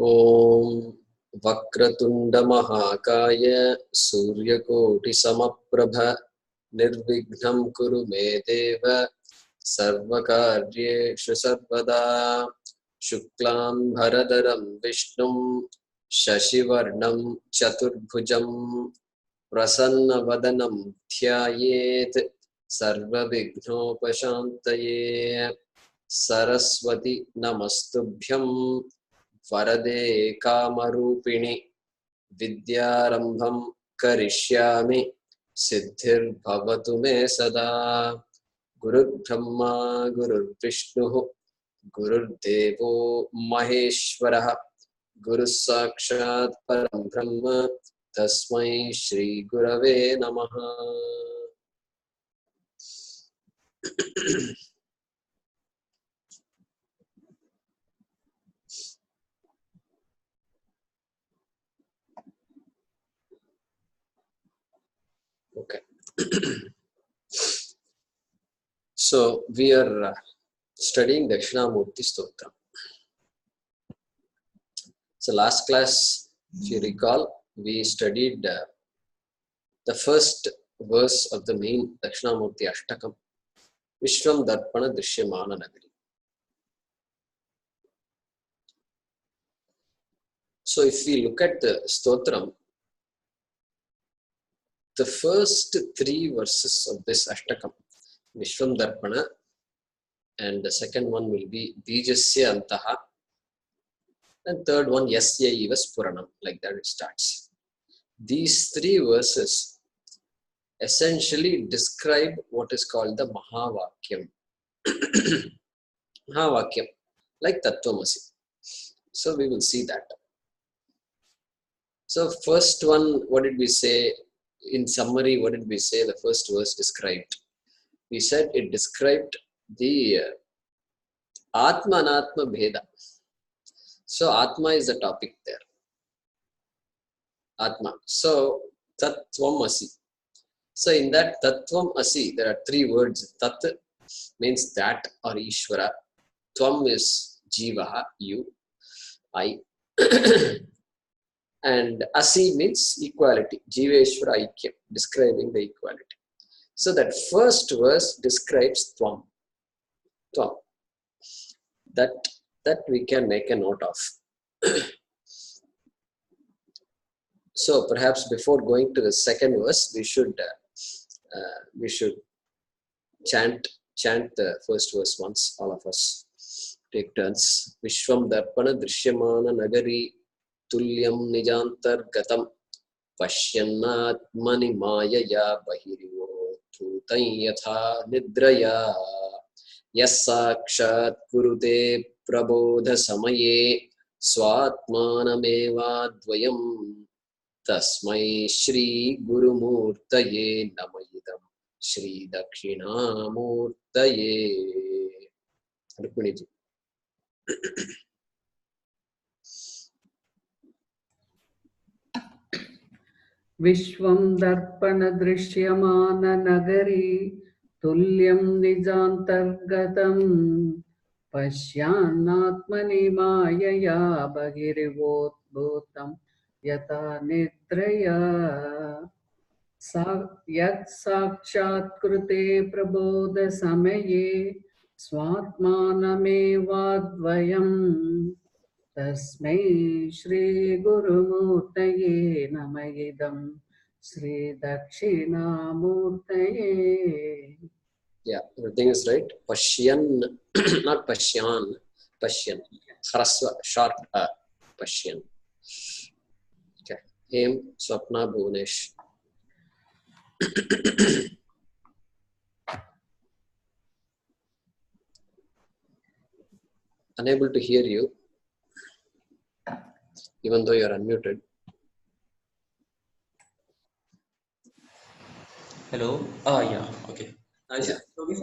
ओम वक्रतुंड महाकाय सूर्यकोटि समप्रभ निर्विघ्नं कुरु मे देव सर्वकार्येषु सर्वदा शुक्लां भरधरं विष्णुं शशिवर्णं चतुर्भुजं प्रसन्नवदनं ध्यायेत् सर्वविघ्नोपशान्तये सरस्वती नमस्तुभ्यं वरदे कामरूपिणि विद्यारंभं करिष्यामि सिद्धिर्भवतु मे सदा गुरुर्ब्रह्मा गुरुर्विष्णुः गुरुर्देवो महेश्वरः गुरुस्साक्षात् परं ब्रह्म तस्मै श्री गुरवे नमः। Okay. So we are studying Dakshinaamoorti Stotram. So last class, if you recall, we studied the first verse of the main Dakshinaamoorti Ashtakam, Vishwam Darpana Drishyamana Nagari. So if we look at the Stotram, the first three verses of this Ashtakam, Vishwam Darpana, and the second one will be Bijasya Antaha, and third one Yasya Eva Spuranam, like that it starts. These three verses essentially describe what is called the Mahavakyam. Mahavakyam, like Tattvamasi. So we will see that. So first one, what did we say? In summary, what did we say the first verse described? We said it described the Atma Anatma Bheda. So Atma is the topic there. Atma. So Tattvamasi. So in that Tattvamasi, there are three words. Tat means that or Ishvara. Tvam is Jivaha, you, I. And Asi means equality. Jiveshvara Aikyam, describing the equality. So that first verse describes Tvam. Tvam. That we can make a note of. So perhaps before going to the second verse, we should chant the first verse once, all of us. Take turns. Vishwam Darpana Drishyamana Nagari Tulyam Nijantargatam Pashyannatmani Mayaya Bahirivo Bhutan Yatha Nidraya Yasakshat Kurute Prabodha Samaye Swatmanamevadvayam Tasmai Shri Gurumurtaye Namayidam Shri Dakshinaamoortaye. Rukminiji. Vishwam Darpana Drishyamana Nagari Tulyam Nijantargatam Pashyannatmani Mayaya Bahirivot Bhutam Yata Nidraya Yat Sakshat Krute Prabodha Samaye Swatmanamevadvayam Tasmai Shri Gurumurtaye Namayidam Shri Dakshinaamoortaye. Yeah, everything is right. Pashyan, not Pashyan. Pashyan. Hraswa, short Pashyan. Okay. Hem, Swapna, Bhuvanesh. Unable to hear you, even though you are unmuted. Hello. Yeah. Okay. Yeah. Okay.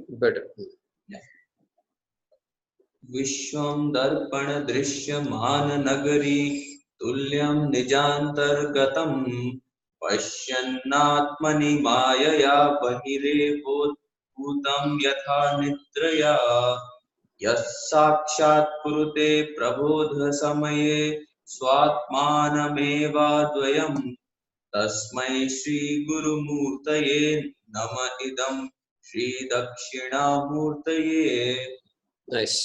Better. Yeah. Vishwam Darpana Drishyamana Nagari Tulyam Nijantargatam Pashyannatmani Mayaya Bahire Bhutam Yatha Nidraya यः साक्षात् कुरुते प्रबोधसमये स्वात्मानमेवाद्वयम् तस्मै श्रीगुरुमूर्तये नम इदं श्रीदक्षिणामूर्तये. Nice.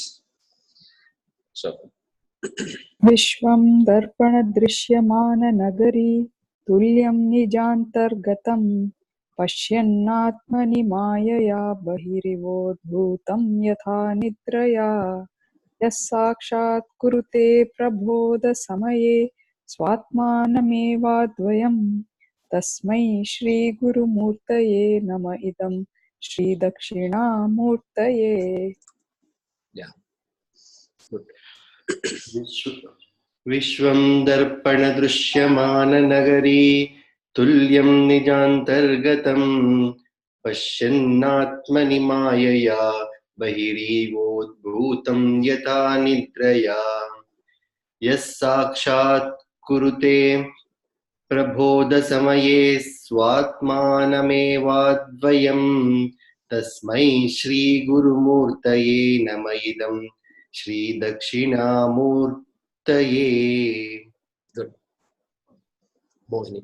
So, विश्वं दर्पणदृश्यमाननगरी तुल्यं निजान्तर्गतं पश्यन्नात्मनि मायया बहिरिवोद्भूतं यथा निद्रया यः साक्षात् कुरुते प्रबोधसमये स्वात्मानमेवाद्वयं तस्मै श्रीगुरुमूर्तये नम इदं श्रीदक्षिणामूर्तये. yeah, good. विश्वं दर्पणदृश्यमाननगरी तुल्यं निजान्तर्गतं पश्यन्नात्मनि मायया बहिरीवोद्भूतं यथा निद्रया यः साक्षात् कुरुते प्रबोधसमये स्वात्मानमेवाद्वयं तस्मै श्रीगुरुमूर्तये नम इदं श्रीदक्षिणामूर्तये. Good. Mohini.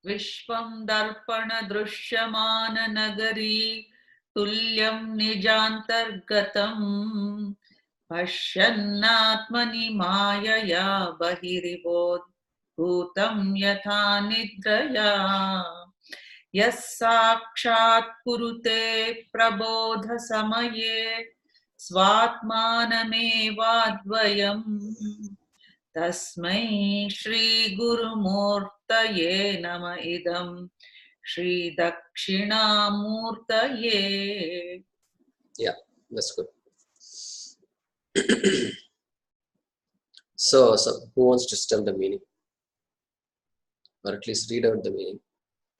विश्वं दर्पणदृश्यमाननगरी तुल्यं निजान्तर्गतम् पश्यन्नात्मनि मायया बहिरिवोद्भूतं यथा निद्रया यः साक्षात् कुरुते प्रबोधसमये स्वात्मानमेवाद्वयम् तस्मै श्रीगुरुमूर्तये नम इदं श्रीदक्षिणामूर्तये. Yeah, that's good. So, who wants to tell the meaning? Or at least read out the meaning,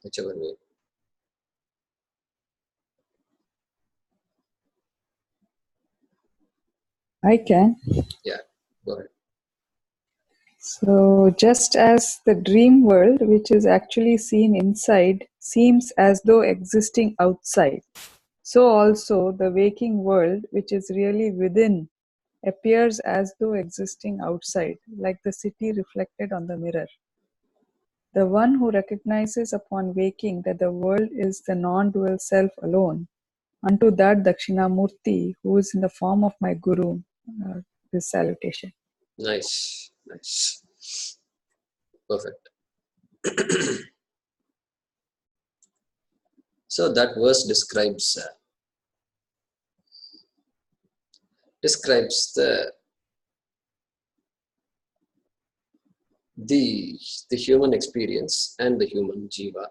whichever way. I can. Yeah, go ahead. So, just as the dream world, which is actually seen inside, seems as though existing outside, so also the waking world, which is really within, appears as though existing outside, like the city reflected on the mirror. The one who recognizes upon waking that the world is the non-dual self alone, unto that Dakshinaamoorti, who is in the form of my Guru, this salutation. Nice, nice. Perfect. So that verse describes the human experience and the human jiva,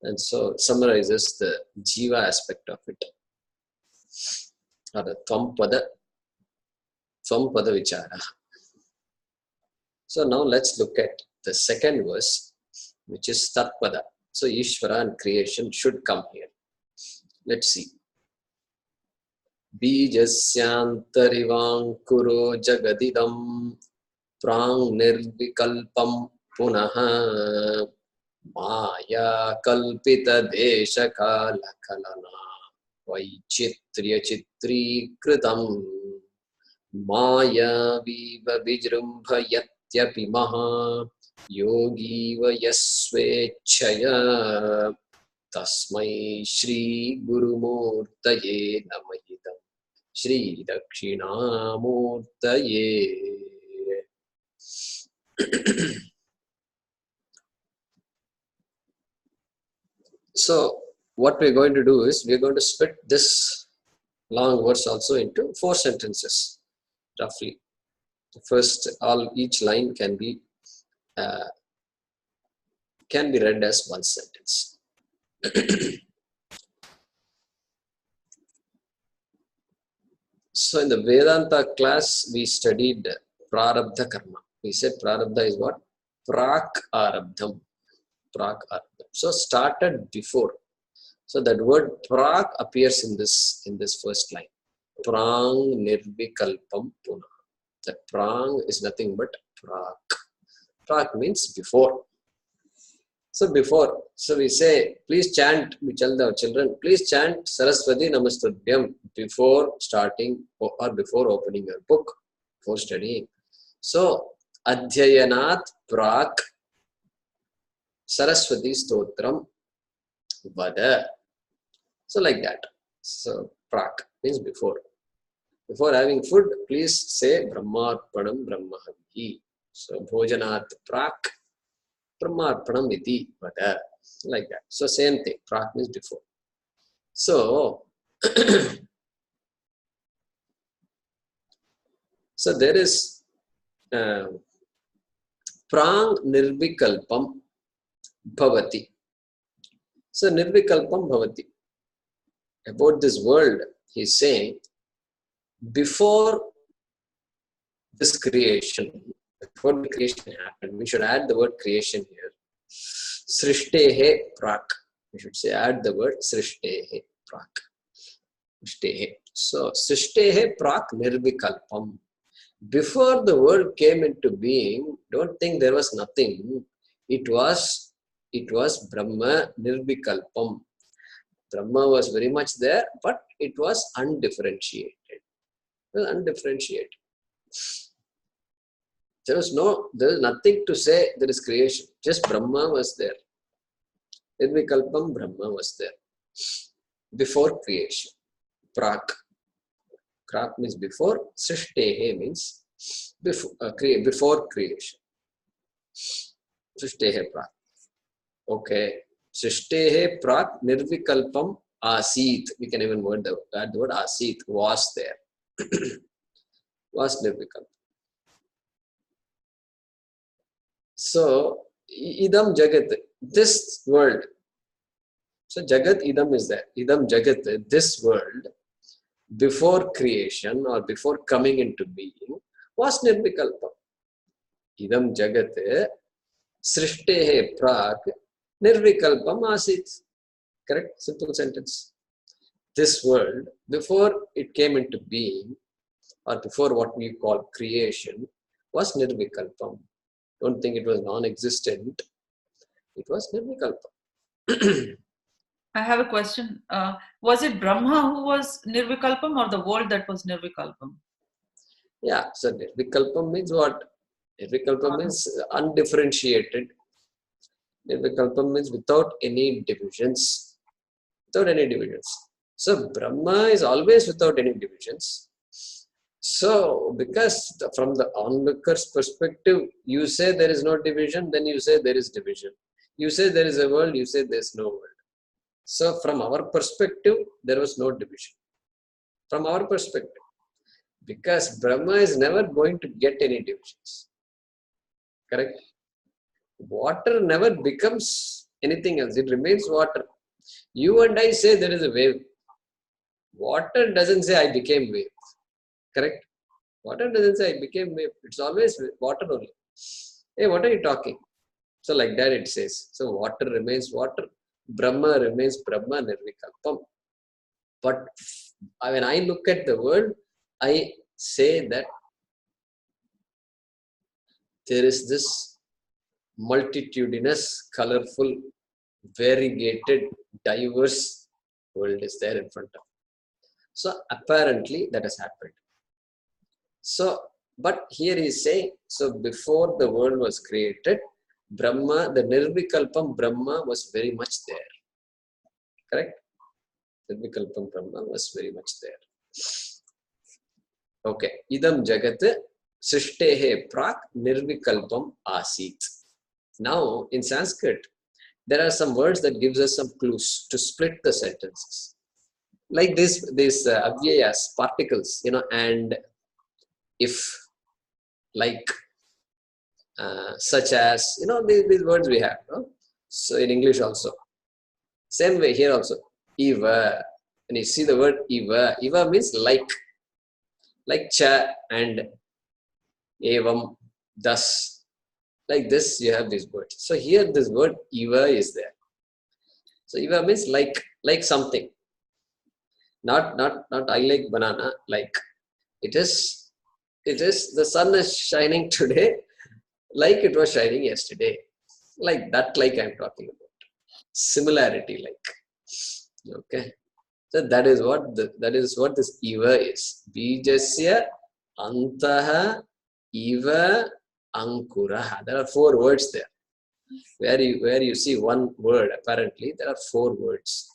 and so it summarizes the jiva aspect of it, or the tvam pada vichara. So now let's look at the second verse, which is tatpada. So Ishvara and creation should come here. Let's see. Bijasyantarivāṅkuro jagadidam prāṅ nirvikalpam punaha maya kalpita desha kala kalana vaichitrya chitri kritam maya viva vijrumbhayatyapi maha yogi vayasvechaya tasmai shri gurumurtaye namayidam Shri Dakshinaamoortaye. So what we're going to do is we're going to split this long verse also into 4 sentences, roughly. First, each line can be read as one sentence. So in the Vedanta class, we studied Prarabdha Karma. We said Prarabdha is what? Prak Arabdham. Prak Arabdham. So started before. So that word Prak appears in this first line. Prang Nirvikalpam Puna. That Prang is nothing but Prak. Prak means before. So before, so we say, please chant, we tell our children, please chant Saraswati Namastubhyam before starting or before opening your book, before studying. So, Adhyayanat Prak Saraswati Stotram Vada. So like that. So Prak means before. Before having food, please say Brahmarpanam Brahmahavi. So Bhojanat Prak Brahmarpanam iti Vada. Like that. So same thing. Prak means before. So so there is Prang Nirvikalpam Bhavati. So Nirvikalpam Bhavati. About this world, he is saying, before this creation, before the creation happened, we should add the word creation here. Srishtehe Prak. We should say, add the word Srishtehe Prak. Srishtehe. So, Srishtehe Prak Nirvikalpam. Before the world came into being, don't think there was nothing. It was Brahma Nirvikalpam. Brahma was very much there, but it was undifferentiated. Well, undifferentiated. There is nothing to say there is creation. Just Brahma was there. Nirvikalpam Brahma was there. Before creation. Prak. Prak means before. Srishtehe means before creation. Srishtehe Prak. Okay. Srishtehe Prak Nirvikalpam Asit. We can even add the word Asit. Was there. Was Nirvikalpam. So, Idam Jagat, this world. So, Jagat Idam is there. Idam Jagat, this world, before creation or before coming into being, was Nirvikalpam. Idam Jagat, Srishtehe Prak, Nirvikalpam Asit. Correct? Simple sentence. This world, before it came into being, or before what we call creation, was Nirvikalpam. Don't think it was non-existent. It was Nirvikalpam. I have a question. Was it Brahma who was Nirvikalpam or the world that was Nirvikalpam? Yeah, so Nirvikalpam means what? Nirvikalpam means undifferentiated. Nirvikalpam means without any divisions. Without any divisions. So Brahma is always without any divisions. So, because from the onlooker's perspective, you say there is no division, then you say there is division. You say there is a world, you say there is no world. So, from our perspective, there was no division. From our perspective. Because Brahma is never going to get any divisions. Correct? Water never becomes anything else. It remains water. You and I say there is a wave. Water doesn't say I became wave. Correct? Water doesn't say I became wave. It's always water only. Hey, what are you talking? So like that it says. So water remains water. Brahma remains Brahma Nirvikalpam. But when I look at the world, I say that there is this multitudinous, colorful, variegated, diverse world is there in front of me. So apparently that has happened. So, but here he is saying, so before the world was created, Brahma, the Nirvikalpam Brahma was very much there. Correct? Nirvikalpam Brahma was very much there. Okay. Idam Jagat Srishtehe Prak Nirvikalpam Asit. Now, in Sanskrit, there are some words that gives us some clues to split the sentences. Like these avyayas, particles, and if, like, such as, these words we have. No? So in English also. Same way here also. Eva. And you see the word Eva. Eva means like cha and evam, thus. Like this you have these words. So here this word Eva is there. So Eva means like something. Not I like banana, like. It is the sun is shining today like it was shining yesterday. Like that, like I'm talking about. Similarity, like. Okay. So that is what this iva is. Bijasya antaha iva ankuraha. There are 4 words there. Where you see one word, apparently there are 4 words.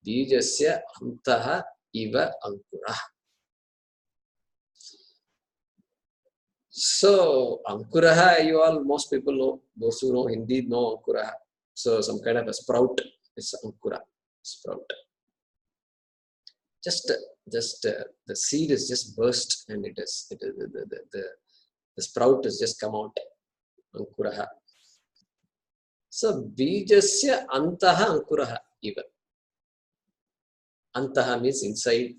Bijasya antaha iva ankuraha. So Ankuraha, most people know, those who know Hindi know Ankuraha. So some kind of a sprout is Ankura, sprout. Just the seed is just burst and the sprout has just come out. Ankuraha. So Bijasya Antaha Ankuraha even. Antaha means inside.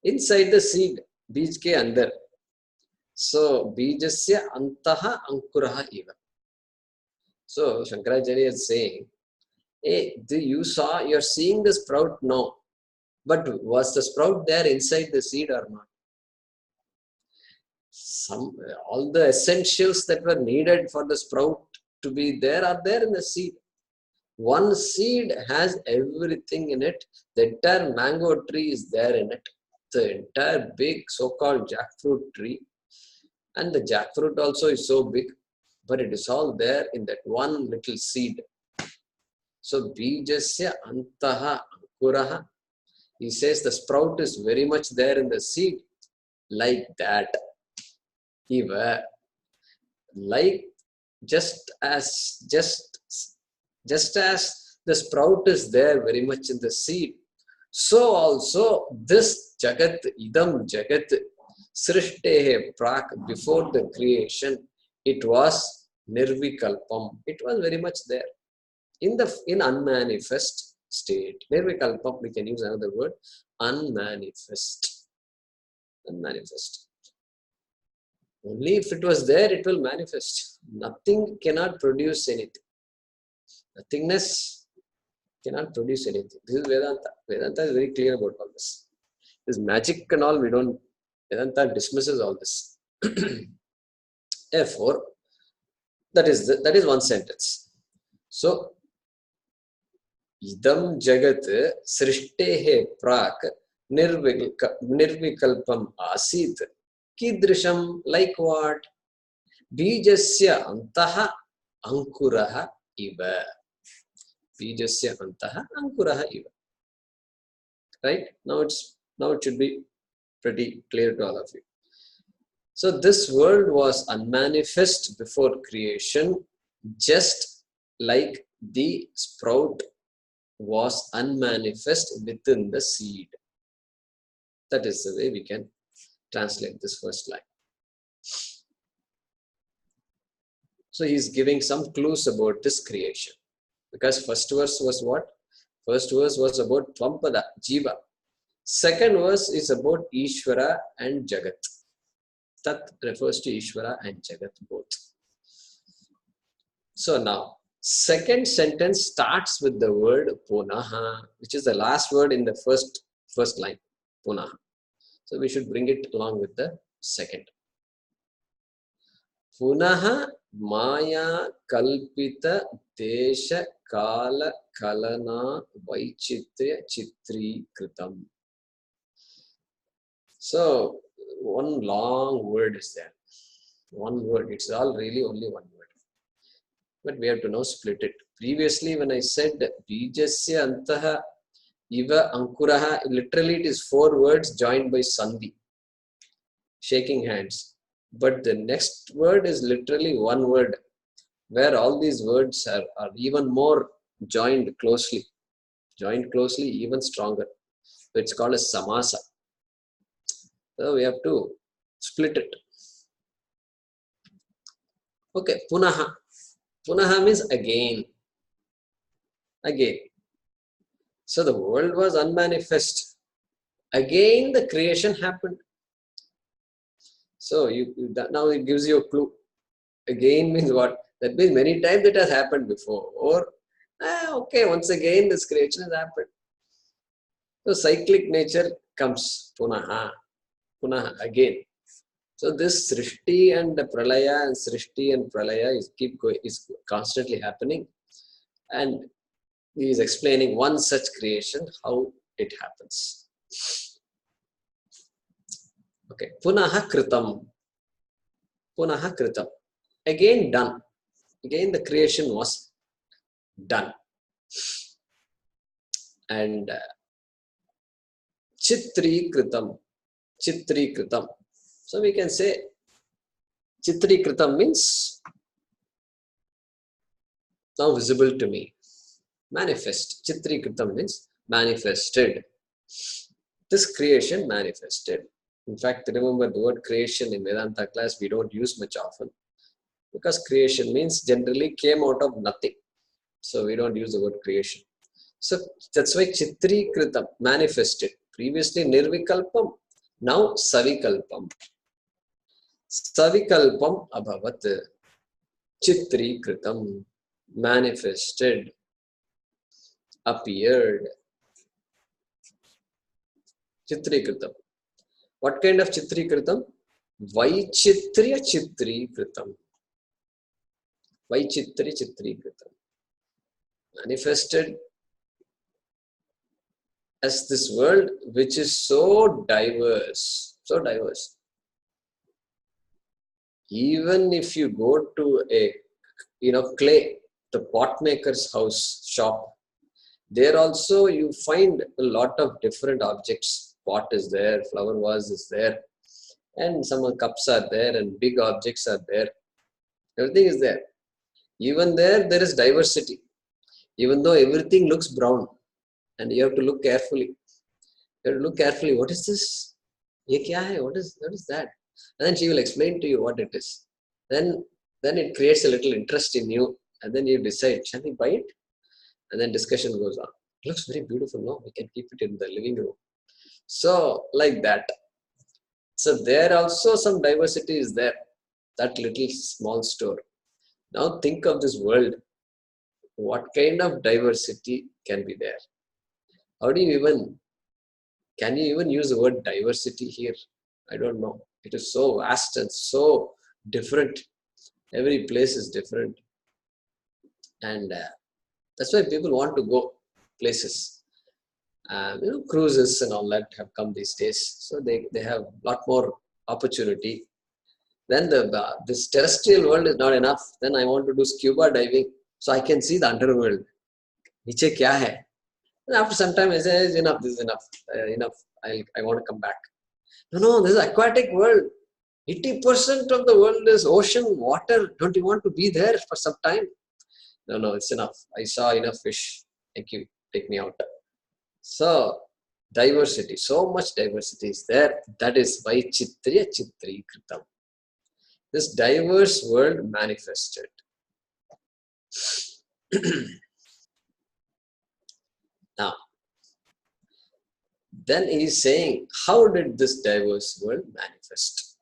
Inside the seed, Bij ke andar. So Bijasya Antaha Ankuraha even. So Shankaracharya is saying, hey, you're seeing the sprout? No. But was the sprout there inside the seed or not? All the essentials that were needed for the sprout to be there are there in the seed. One seed has everything in it. The entire mango tree is there in it. The entire big so-called jackfruit tree. And the jackfruit also is so big. But it is all there in that one little seed. So, Bijasya Antaha Ankuraha. He says the sprout is very much there in the seed. Like that. Eva. Like just as the sprout is there very much in the seed. So also this Jagat, Idam Jagat, Srishtehe Prak, before the creation, it was Nirvikalpam. It was very much there. In unmanifest state. Nirvikalpam, we can use another word, unmanifest. Unmanifest. Only if it was there, it will manifest. Nothing cannot produce anything. Nothingness cannot produce anything. This is Vedanta. Vedanta is very clear about all this. This magic and all, Vedanta dismisses all this. Therefore, that is one sentence. So, idam jagat srishtehe prak nirvikalpam asit kidrisham, like what? Bijasya antaha ankuraha iva. Bijasya antaha ankuraha iva. Right? Now it should be pretty clear to all of you. So this world was unmanifest before creation, just like the sprout was unmanifest within the seed. That is the way we can translate this first line. So he's giving some clues about this creation. Because first verse was what? First verse was about Tvampada, Jiva. Second verse is about Ishvara and Jagat. Tat refers to Ishvara and Jagat both. So now, second sentence starts with the word Punaha, which is the last word in the first line, Punaha. So we should bring it along with the second. Punaha Maya Kalpita Desha Kala Kalana Vaichitra Chitri Kritam. So, one long word is there. One word. It's all really only one word. But we have to now split it. Previously, when I said Bijasya Antaha Iva Ankuraha, literally it is 4 words joined by Sandhi, shaking hands. But the next word is literally one word, where all these words are even more joined closely, even stronger. So it's called a samasa. So we have to split it. Okay, Punaha. Punaha means again. Again. So the world was unmanifest. Again the creation happened. So now it gives you a clue. Again means what? That means many times it has happened before. Or, okay, once again this creation has happened. So cyclic nature comes. Punaha. Punaha, again. So this Srishti and the Pralaya and Srishti and Pralaya is constantly happening. And he is explaining one such creation, how it happens. Okay. Punaha Kritam. Punaha Kritam. Again done. Again the creation was done. And Chitri Kritam. Chitri Kritam. So we can say Chitri Kritam means now visible to me. Manifest. Chitri Kritam means manifested. This creation manifested. In fact, remember the word creation in Vedanta class we don't use much often, because creation means generally came out of nothing. So we don't use the word creation. So that's why Chitri Kritam, manifested. Previously Nirvikalpam, now Savikalpam. Savikalpam abhavat. Chitri Kritam, manifested, appeared. Chitri Kritam. What kind of Chitri Kritam? Vaichitriya Chitri Kritam. Vaichitriya Chitri Kritam. Manifested as this world which is so diverse. So diverse. Even if you go to a clay, the pot maker's house shop, there also you find a lot of different objects. Pot is there, flower vase is there, and some cups are there, and big objects are there. Everything is there. Even there is diversity. Even though everything looks brown, and you have to look carefully. You have to look carefully. What is this? Ye kya hai? What is that? And then she will explain to you what it is. Then it creates a little interest in you, and then you decide, shall we buy it? And then discussion goes on. It looks very beautiful, no? We can keep it in the living room. So, like that. So, there also some diversity is there. That little small store. Now, think of this world. What kind of diversity can be there? How do you can you even use the word diversity here? I don't know. It is so vast and so different. Every place is different. And that's why people want to go places. Cruises and all that have come these days. So they have a lot more opportunity. Then this terrestrial world is not enough. Then I want to do scuba diving so I can see the underworld. Niche kya hai? And after some time I say, enough, this is enough. Enough. I want to come back. No, this is aquatic world. 80% of the world is ocean, water. Don't you want to be there for some time? No, it's enough. I saw enough fish. Thank you. Take me out. So, diversity. So much diversity is there. That is why Chitriya Chitri Kritam. This diverse world manifested. Now, then he is saying, how did this diverse world manifest?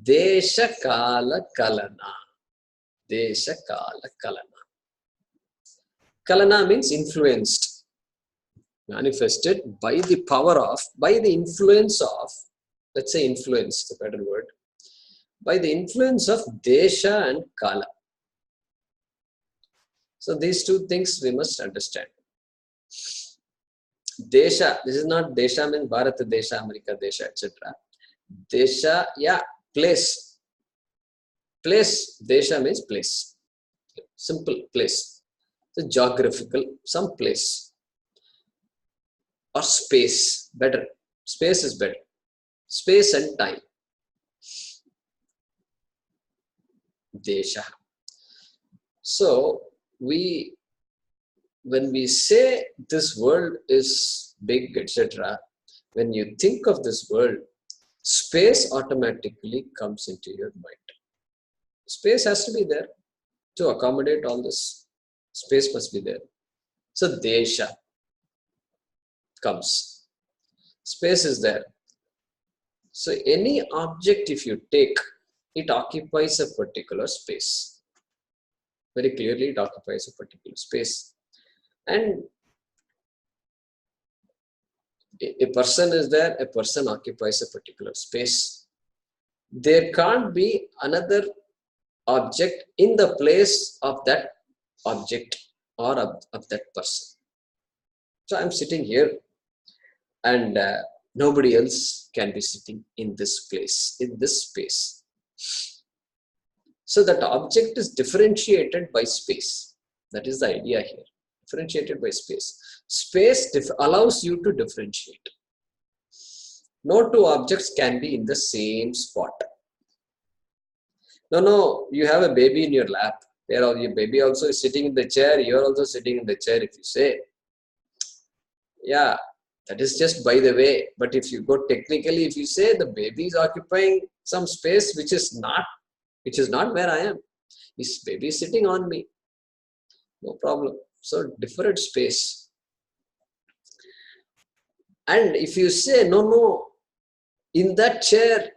Desha Kala Kalana. Desha Kala Kalana. Kalana means influenced. Manifested by the power of, by the influence of, let's say influence, the better word, by the influence of Desha and Kala. So these two things we must understand. Desha, this is not Desha means Bharat Desha, America Desha, etc. Desha, yeah, place. Place, Desha means place. Simple place. So geographical, some place. Or space, better. Space is better. Space and time. Desha. So, when we say this world is big, etc., when you think of this world, space automatically comes into your mind. Space has to be there to accommodate all this. Space must be there. So, Desha comes. Space is there. So, any object if you take, it occupies a particular space. Very clearly, it occupies a particular space. And A person is there, a person occupies a particular space. There can't be another object in the place of that object or of that person. So I'm sitting here, and nobody else can be sitting in this place, in this space. So that object is differentiated by space. That is the idea here. Differentiated by space. Space allows you to differentiate. No two objects can be in the same spot. No, you have a baby in your lap. Your baby also is sitting in the chair. You're also sitting in the chair. If you say, yeah, that is just by the way. But if you go technically, if you say the baby is occupying some space which is not where I am. This baby is sitting on me. No problem. So different space. And if you say, no, in that chair,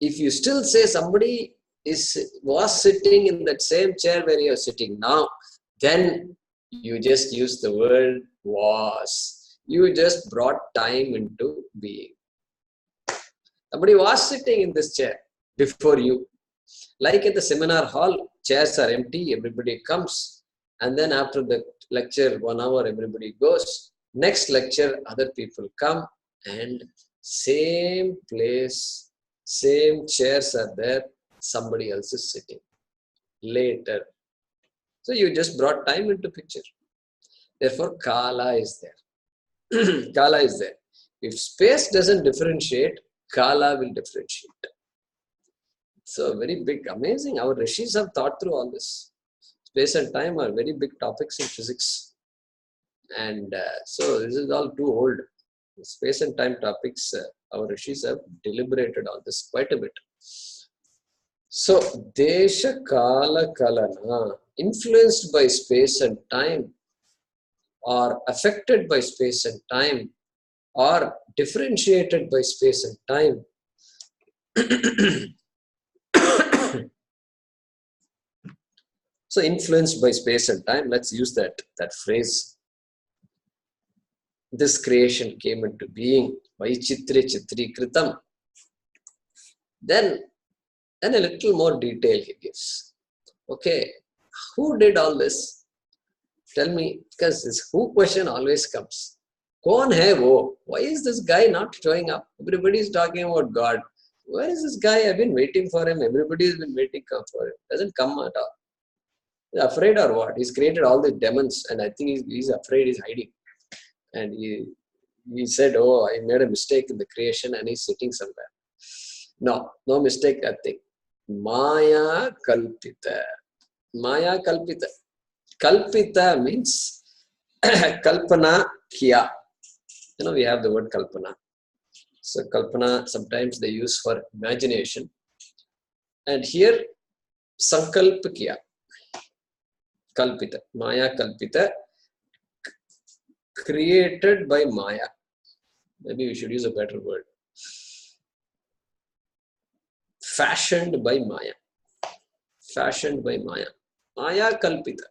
if you still say somebody was sitting in that same chair where you are sitting now, then you just use the word was. You just brought time into being. Somebody was sitting in this chair before you. Like at the seminar hall, chairs are empty, everybody comes, and then after the lecture, 1 hour, everybody goes. Next lecture, other people come, and same place, same chairs are there, somebody else is sitting later. So you just brought time into picture. Therefore, Kala is there. Kala is there. If space doesn't differentiate, Kala will differentiate. So very big, amazing. Our rishis have thought through all this. Space and time are very big topics in physics. And so this is all too old. The space and time topics, our rishis have deliberated on this quite a bit. So, Desha Kala Kalana, influenced by space and time, or affected by space and time, or differentiated by space and time. So, influenced by space and time, let's use that phrase. This creation came into being. Vaichitre Chitri Kritam. Then a little more detail he gives. Okay, who did all this? Tell me, because this who question always comes. Kaun hai wo? Why is this guy not showing up? Everybody is talking about God. Where is this guy? I've been waiting for him. Everybody has been waiting for him. Doesn't come at all. He's afraid or what? He's created all these demons, and I think he's afraid, he's hiding. And he said, oh, I made a mistake in the creation, and he's sitting somewhere. No mistake, I think. Maya Kalpita. Maya Kalpita. Kalpita means Kalpana Kiya. We have the word Kalpana. So Kalpana, sometimes they use for imagination. And here, Sankalpa Kiya. Kalpita. Maya Kalpita. Created by Maya. Maybe we should use a better word. Fashioned by Maya. Fashioned by Maya. Maya Kalpita.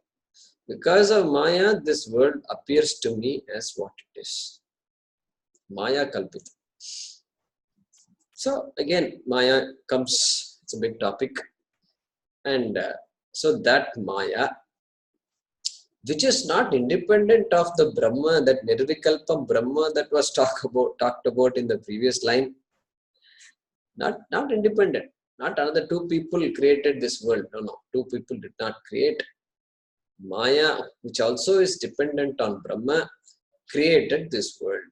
Because of Maya, this world appears to me as what it is. Maya Kalpita. So again, Maya comes, it's a big topic. And so that Maya, which is not independent of the Brahma, that Nirvikalpa Brahma that was talked about in the previous line. Not independent. Not another two people created this world. No. Two people did not create. Maya, which also is dependent on Brahma, created this world.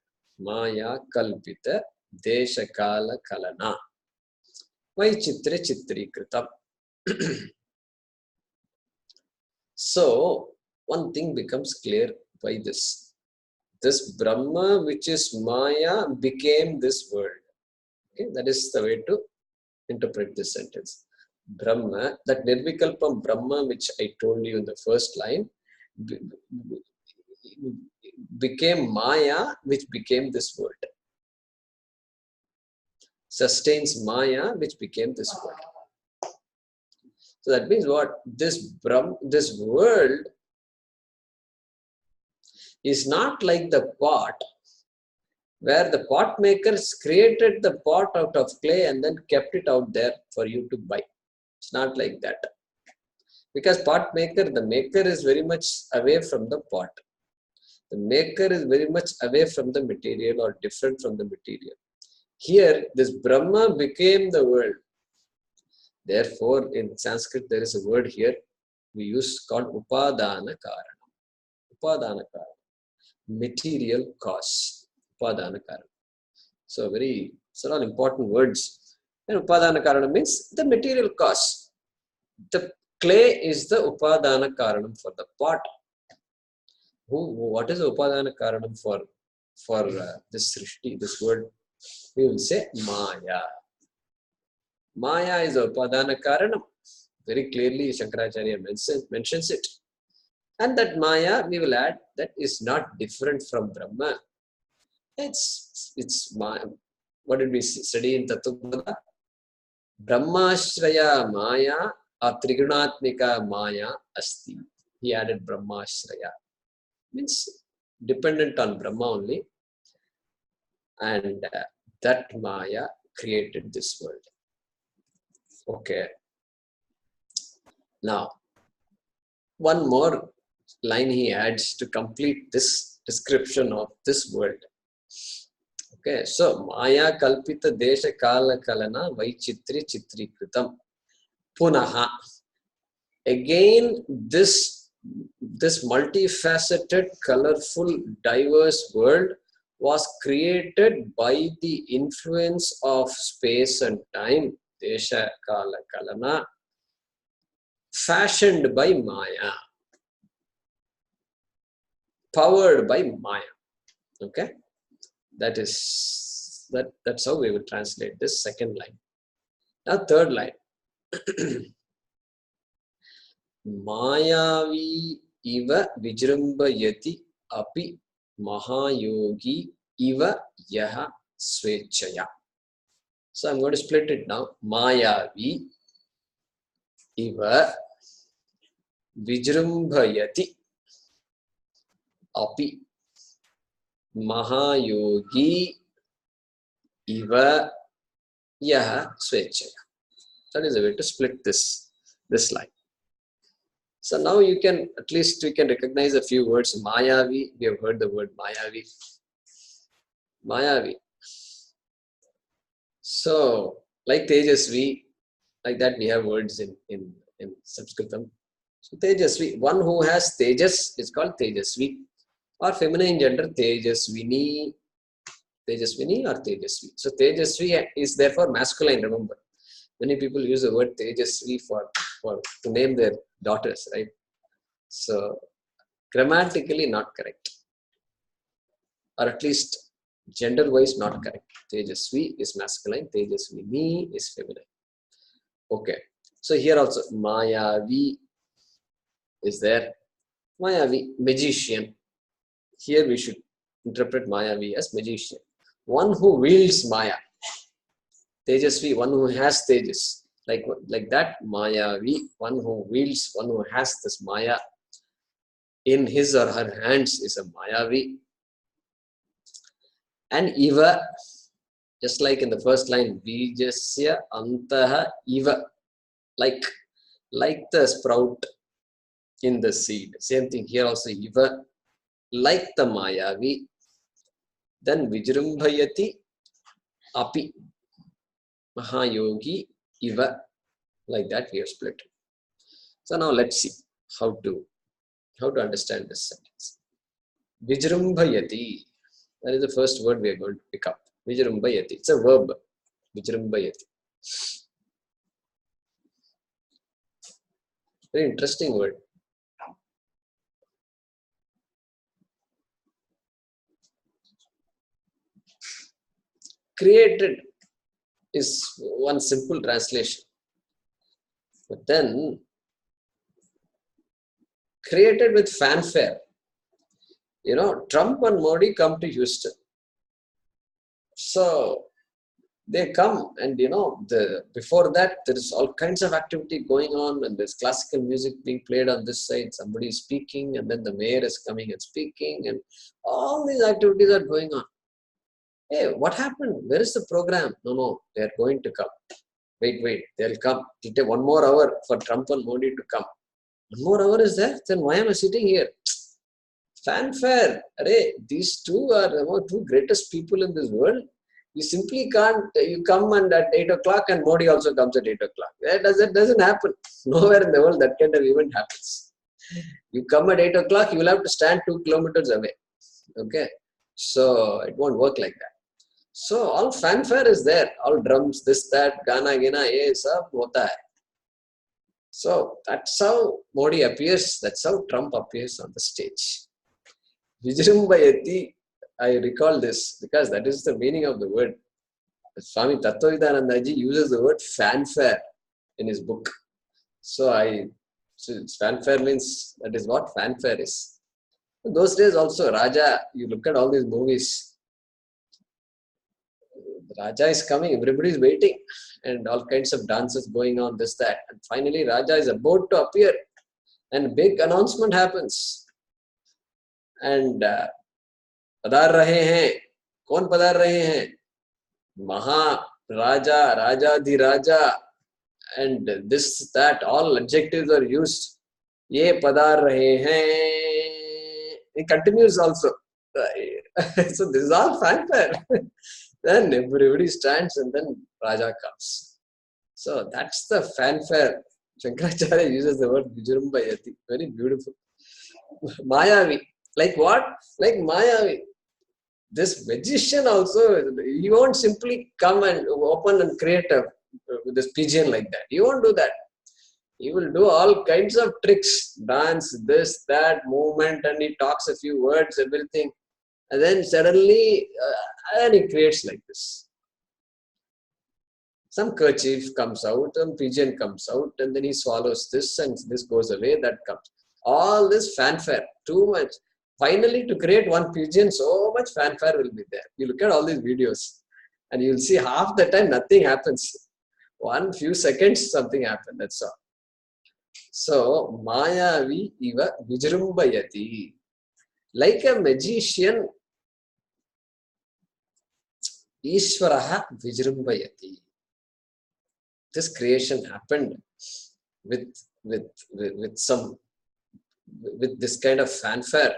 Maya Kalpita Desha Kala Kalana. Vaichitre Chitri Kritam. So, one thing becomes clear by this. This Brahma, which is Maya, became this world. Okay, that is the way to interpret this sentence. Brahma, that Nirvikalpam Brahma, which I told you in the first line, became Maya, which became this world. Sustains Maya, which became this world. So that means what? This world is not like the pot where the pot makers created the pot out of clay and then kept it out there for you to buy. It's not like that. Because pot maker, the maker is very much away from the pot. The maker is very much away from the material or different from the material. Here, this Brahma became the world. Therefore, in Sanskrit, there is a word here we use called Upadana Karana. Upadana Karana. Material cause. Upadana Karana. So, all important words. And Upadana Karana means the material cause. The clay is the Upadana Karanam for the pot. What is the Upadana Karanam for this Srishti, this word? We will say Maya. Maya is the Upadana Karanam. Very clearly Shankaracharya mentions it. And that Maya, we will add, that is not different from Brahma. It's Maya. What did we study in Tattva? Brahmashraya Maya or Trigunatmika Maya Asti. He added Brahmashraya. Means dependent on Brahma only. And that Maya created this world. Okay. Now, one more line he adds to complete this description of this world. Okay, so Maya Kalpita Desha Kala Kalana Vaichitri Chitri Kritam Punaha. Again, this multifaceted, colorful, diverse world was created by the influence of space and time, Desha Kala Kalana, fashioned by Maya, powered by Maya. Okay, that's how we will translate this second line. Now, third line. Mayavi iva vijrambayati api mahayogi iva yaha swechaya. So I'm going to split it now. Mayavi iva vijrambayati api mahayogi iva yaha swechaya. That is a way to split this line. So now we can recognize a few words. Mayavi, we have heard the word Mayavi. Mayavi. So, like Tejasvi, like that we have words in Sanskritam. So Tejasvi, one who has Tejas is called Tejasvi, or feminine gender Tejasvini or Tejasvi. So Tejasvi is therefore masculine, remember. Many people use the word Tejasvi to name their daughters, right? So grammatically not correct, or at least gender-wise not correct. Tejasvi is masculine, Tejasvini is feminine. Okay, so here also Mayavi is there. Mayavi, magician. Here we should interpret Mayavi as magician. One who wields Maya. Tejasvi, one who has Tejas. Like that, Mayavi, one who wields, one who has this Maya in his or her hands is a Mayavi. And Iva, just like in the first line, Vijasya Antaha Iva, like the sprout in the seed. Same thing here also, Iva, like the Mayavi. Then Vijrumbhayati Api Mahayogi Iva, like that we have split. So now let's see how to understand this sentence. Vijrumbhayati, that is the first word we are going to pick up. Vijrumbhayati, it's a verb. Vijrumbhayati. Very interesting word. Created is one simple translation. But then, created with fanfare. You know, Trump and Modi come to Houston. So, they come and, you know, before that, there is all kinds of activity going on, and there's classical music being played on this side, somebody is speaking, and then the mayor is coming and speaking, and all these activities are going on. Hey, what happened? Where is the program? No, they are going to come. Wait, they'll come. It'll take 1 more hour for Trump and Modi to come. 1 more hour is there? Then why am I sitting here? Fanfare. Array, these two are the two greatest people in this world. You simply can't, you come and at 8 o'clock and Modi also comes at 8 o'clock. That doesn't happen. Nowhere in the world that kind of event happens. You come at 8 o'clock, you will have to stand 2 kilometers away. Okay. So it won't work like that. So all fanfare is there. All drums, this, that, Gana, Gina, ye, sab hota hai. So that's how Modi appears. That's how Trump appears on the stage. Vijrumbayati, I recall this because that is the meaning of the word. Swami Tattvavidanandaji uses the word fanfare in his book. So fanfare means that is what fanfare is. In those days also, Raja, you look at all these movies, the Raja is coming, everybody is waiting, and all kinds of dances going on, this, that. And finally, Raja is about to appear, and big announcement happens. And पधार रहे हैं, कौन पधार रहे हैं? Maharaja, Rajadhiraja, and this, that, all adjectives are used. Ye padar rahe hain. It continues also. So this is all fanfare. Then everybody stands and then Raja comes. So that's the fanfare. Shankaracharya uses the word Vijrumbayati. Very beautiful. Mayavi. Like what? Like Mayavi. This magician also, he won't simply come and open and create this pigeon like that. He won't do that. He will do all kinds of tricks, dance, this, that, movement, and he talks a few words, everything. And then suddenly, and he creates like this. Some kerchief comes out, some pigeon comes out, and then he swallows this, and this goes away, that comes. All this fanfare, too much. Finally, to create one pigeon, so much fanfare will be there. You look at all these videos, and you'll see half the time nothing happens. One few seconds, something happens. That's all. So, Mayavi iva Vijrumbayati. Like a magician, Ishvaraha Vijrumbayati. This creation happened with this kind of fanfare.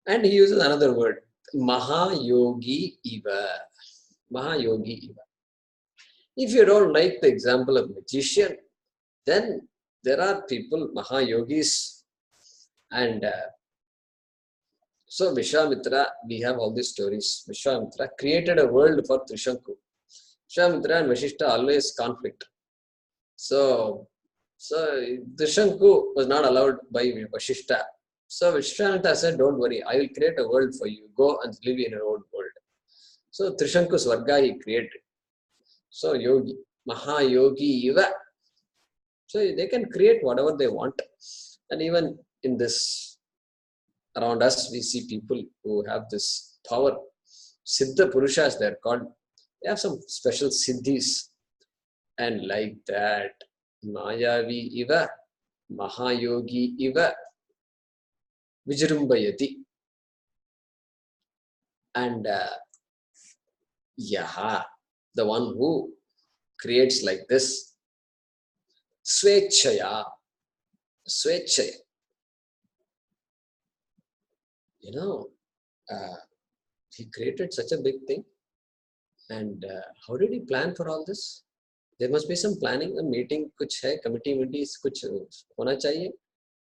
And he uses another word, Mahayogi Iva. Mahayogi Iva. If you don't like the example of magician, then there are people, Mahayogis. And so Vishwamitra, we have all these stories. Vishwamitra created a world for Trishanku. Vishwamitra and Vashishta always conflict. So Trishanku was not allowed by Vashishta. So Vishwamitra said, don't worry, I will create a world for you. Go and live in your own world. So Trishanku Swarga he created. So Yogi, Mahayogi Iva. So they can create whatever they want. And even in this, around us, we see people who have this power. Siddha Purushas, they're called. They have some special siddhis. And like that, Mayavi Iva, Mahayogi Iva, Vijrumbayati. And Yaha, the one who creates like this, Swechaya. Swechaya. You know, he created such a big thing. And how did he plan for all this? There must be some planning, a meeting, kuch hai, committees, kuch hona chahiye.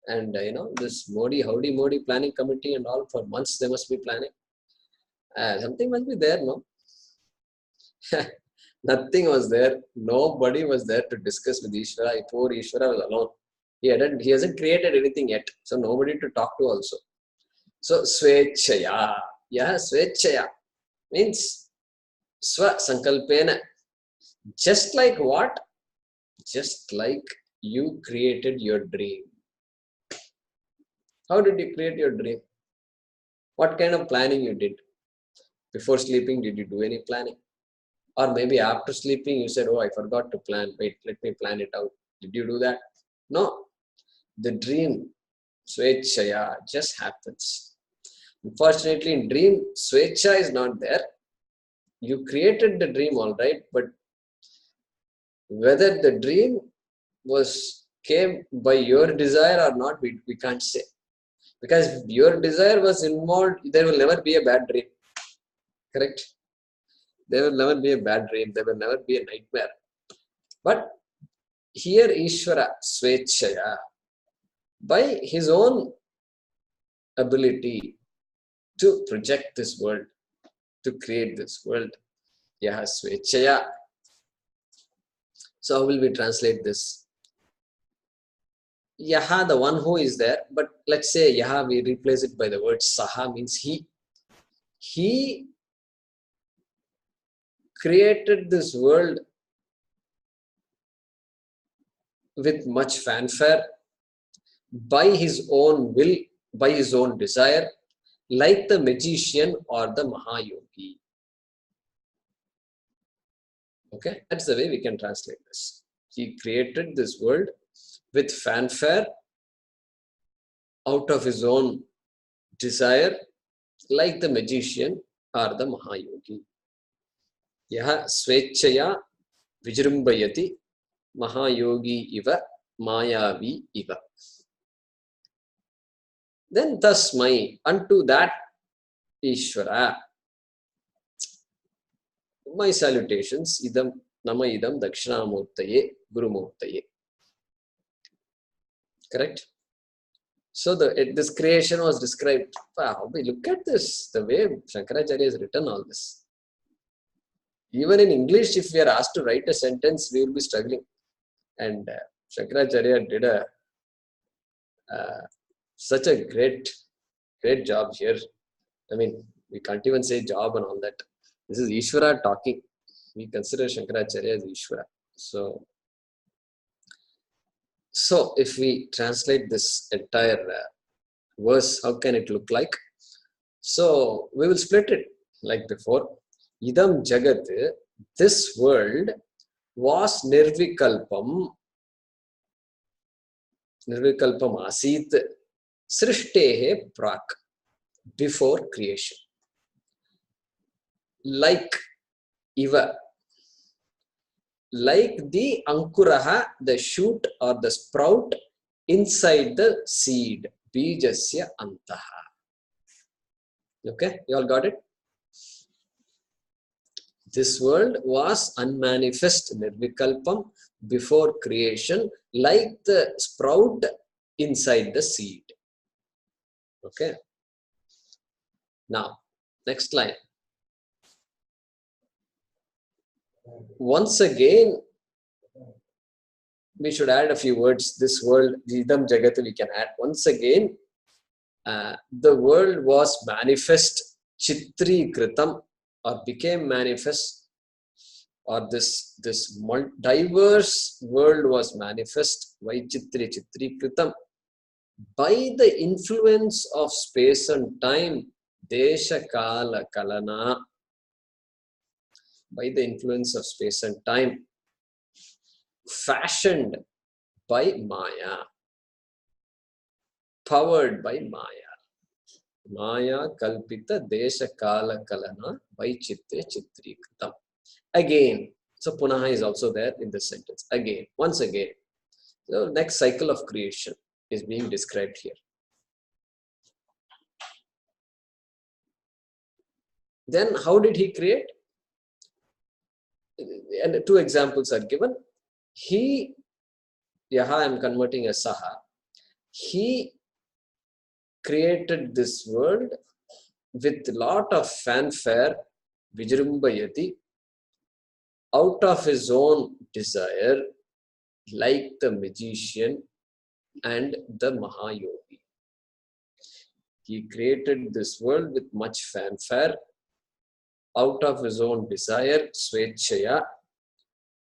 And this Howdy Modi planning committee and all, for months they must be planning. Something must be there, no? Nothing was there. Nobody was there to discuss with Ishvara. Poor Ishvara was alone. He hasn't created anything yet. So nobody to talk to also. So Swechaya. Yeah, Swechaya means Swa Sankalpena. Just like what? Just like you created your dream. How did you create your dream? What kind of planning you did? Before sleeping, did you do any planning? Or maybe after sleeping, you said, oh, I forgot to plan. Wait, let me plan it out. Did you do that? No. The dream, Swechaya, just happens. Unfortunately, in dream, Svecha is not there. You created the dream, all right, but whether the dream came by your desire or not, we can't say. Because if your desire was involved, there will never be a bad dream. Correct? There will never be a bad dream. There will never be a nightmare. But here Ishvara, Swechaya, by his own ability to project this world, to create this world, Yaha Swechaya. So how will we translate this? Yaha, the one who is there, but let's say Yaha, we replace it by the word Saha, means he. He created this world with much fanfare, by his own will, by his own desire, like the magician or the Mahayogi. Okay, that's the way we can translate this. He created this world with fanfare, out of his own desire, like the magician or the Mahayogi. Yaha Swechaya Vijrumbayati Mahayogi iva Mayavi iva. Then Tasmai, unto that Ishvara, my salutations, idam nama idam Dakshinaamoortaye Gurumurtaye. Correct? So this creation was described. Wow, look at this, the way Shankaracharya has written all this. Even in English, if we are asked to write a sentence, we will be struggling. And Shankaracharya did such a great job here. I mean, we can't even say job and all that. This is Ishvara talking. We consider Shankaracharya as Ishvara. So if we translate this entire verse, how can it look like? So we will split it like before. Idam Jagat, this world was Nirvikalpam Asit Srishtehe Prak, before creation. Like Iva, like the Ankuraha, the shoot or the sprout inside the seed, Bijasya Antaha. Okay, you all got it? This world was unmanifest, Nirvikalpam, before creation, like the sprout inside the seed. Okay. Now, next line. Once again, we should add a few words. This world, Idam Jagat, we can add. Once again, the world was manifest, Chitri Kritam, or became manifest, or this diverse world was manifest, Chitri Kritam, by the influence of space and time, Desha Kala Kalana, by the influence of space and time, fashioned by Maya, powered by Maya. Maya Kalpita Desha Kala Kalana by Chitte Chitri Kritam. Again, so Punaha is also there in this sentence. Again, once again. So next cycle of creation is being described here. Then how did he create? And two examples are given. He, Yaha I am converting as Saha, he created this world with a lot of fanfare, Vijrumbayati, out of his own desire, like the magician and the Mahayogi. He created this world with much fanfare, out of his own desire, Swechaya,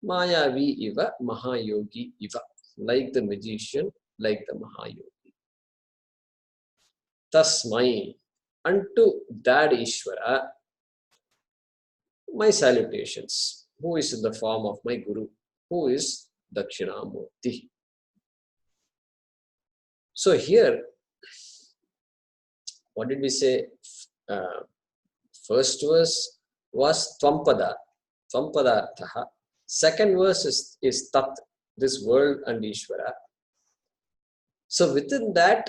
Mayavi iva, Mahayogi iva, like the magician, like the Mahayogi. Tasmai, unto that Ishvara, my salutations, who is in the form of my Guru, who is Dakshinaamoorti. So here, what did we say? First verse was Tvampadartha. Second verse is Tat, this world and Ishvara. So within that,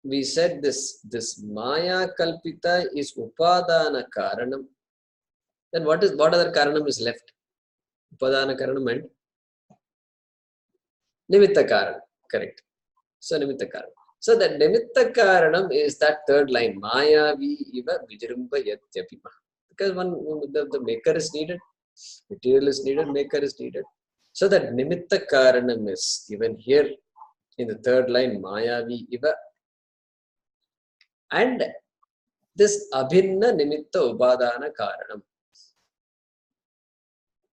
we said this Maya Kalpita is Upadana Karanam. Then what other Karanam is left? Upadana Karanam and Nimitta Karanam. Correct. So Nimitta Karanam. So that Nimitta Karanam is that third line. Maya Iva Vijrumba Yatyapima. Because the maker is needed, material is needed, maker is needed. So that Nimitta Karanam is given here in the third line, Mayavi Iva. And this Abhinna Nimitta Upadana Karanam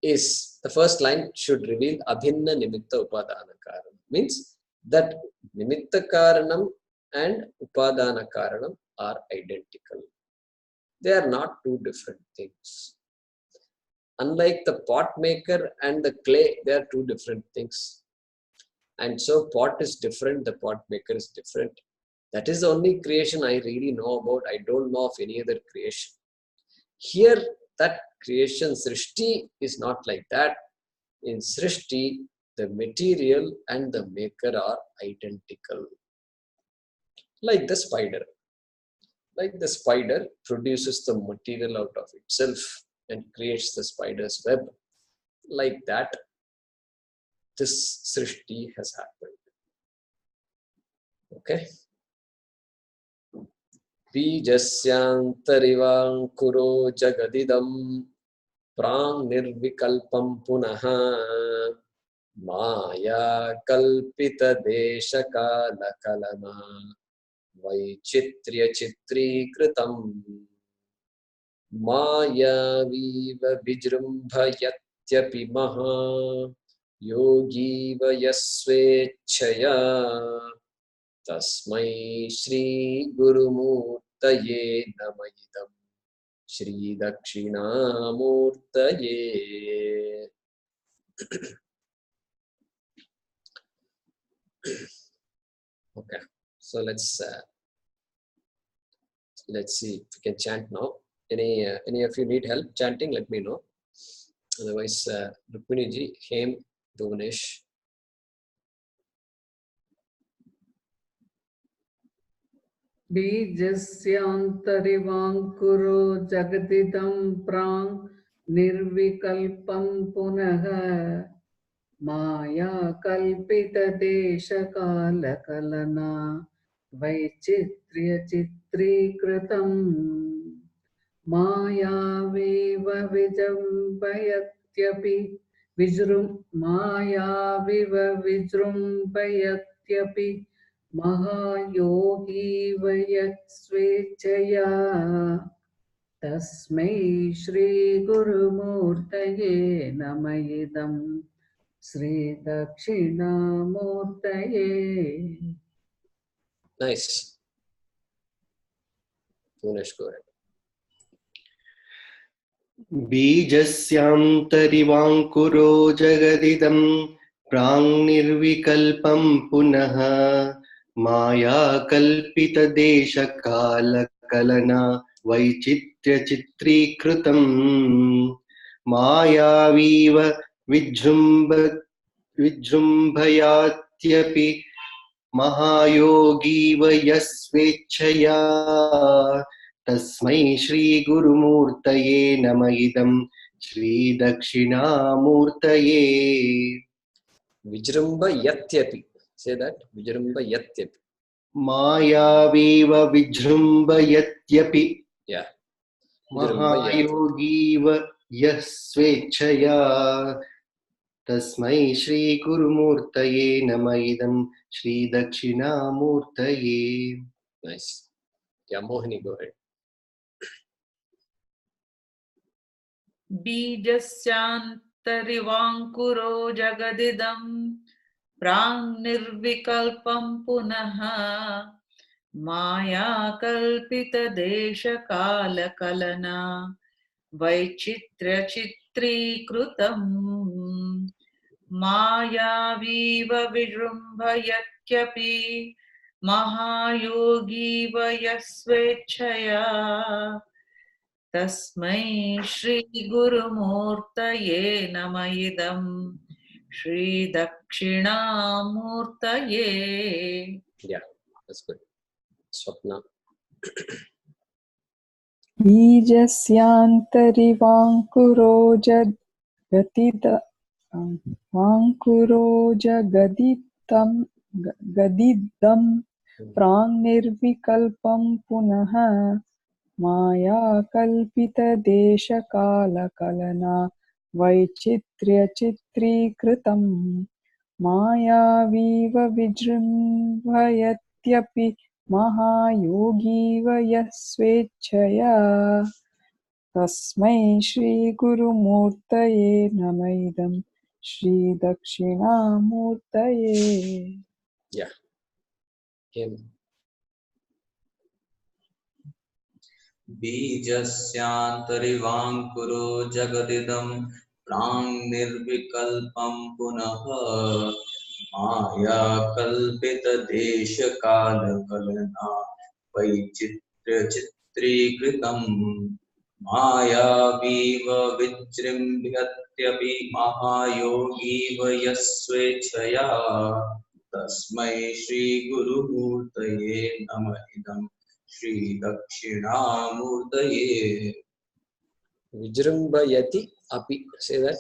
is, the first line should reveal Abhinna Nimitta Upadana Karanam. Means that Nimitta Karanam and Upadana Karanam are identical. They are not two different things. Unlike the pot maker and the clay, they are two different things. And so pot is different, the pot maker is different. That is the only creation I really know about. I don't know of any other creation. Here, that creation, Srishti, is not like that. In Srishti, the material and the maker are identical. Like the spider. Like the spider produces the material out of itself and creates the spider's web. Like that, this Srishti has happened. Okay. Bijasyantarivāṅkuro jagadidam prāṅ nirvikalpam punaha maya kalpita desha kala kalana vaichitrya chitri kritam maya viva vijrumbhayatyapi maha yogi vayasvechaya Tasmai Shri Gurumurtaye Namayidam Shri Dakshinaamoortaye. Okay, so let's see if we can chant now. Any of you need help chanting? Let me know. Otherwise, Rukmini ji, Hem, Bhuvanesh. बीजस्यान्तरिवाङ्कुरो जगदिदं प्राङ् निर्विकल्पं पुनः माया कल्पितदेशकालकलना वैचित्र्यचित्रीकृतम् मायावेव विजृम्भयत्यपि मायाविव विजृम्भयत्यपि महायोगी वयस्वेच्छया तस्मै श्रीगुरुमूर्तये नमः इदं श्रीदक्षिणामूर्तये. Nice. Bhuvanesh, go ahead. बीजस्यान्तरिवाङ्कुरो जगदिदं प्राङ्निर्विकल्पं पुनः मायाकल्पितदेशकालकलना वैचित्र्यचित्रीकृतम् मायावीव विजृम्भयात्यपि महायोगीव यस्वेच्छया तस्मै श्रीगुरुमूर्तये नमः इदं श्रीदक्षिणामूर्तये. Vijrumba Yatyapi. Say that. Vijrumba Yatyapi. मायावीव विजृम्भयत्यपि Yeah. महायोगीव यः स्वेच्छया तस्मै श्रीगुरुमूर्तये नमः इदं श्रीदक्षिणामूर्तये. Nice. Yeah, Mohini, go ahead. बीजस्यान्तरिवाङ्कुरो जगदिदं प्राङ्निर्विकल्पं पुनः मायाकल्पितदेशकालकलना वैचित्र्यचित्रीकृतम् मायावीव विजृम्भयत्यपि महायोगी वयस्वेच्छया तस्मै श्री गुरुमूर्तये नमः इदं श्री दक्षिणामूर्तये. Yeah, that's good. Swapna. बीजस्यान्तरिवाङ्कुरो वाङ्कुरो जगदिदं गदिदं प्राङ्निर्विकल्पं पुनः मायाकल्पितदेशकालकलना वैचित्र्यचित्रीकृतं मायावीव विजृम्भयत्यपि महायोगीव यः स्वेच्छया तस्मै श्रीगुरुमूर्तये नमः इदं श्रीदक्षिणामूर्तये. Yeah. Him. बीजस्यान्तरिवाङ्कुरो जगदिदं प्राङ्निर्विकल्पं पुनः मायाकल्पितदेशकालकलना वैचित्र्यचित्रीकृतं मायावीव विजृम्भयत्यपि महायोगीव यः स्वेच्छया तस्मै श्रीगुरुमूर्तये नमः इदं श्री दक्षिणामूर्तये. Vijrimbayati api. Say that.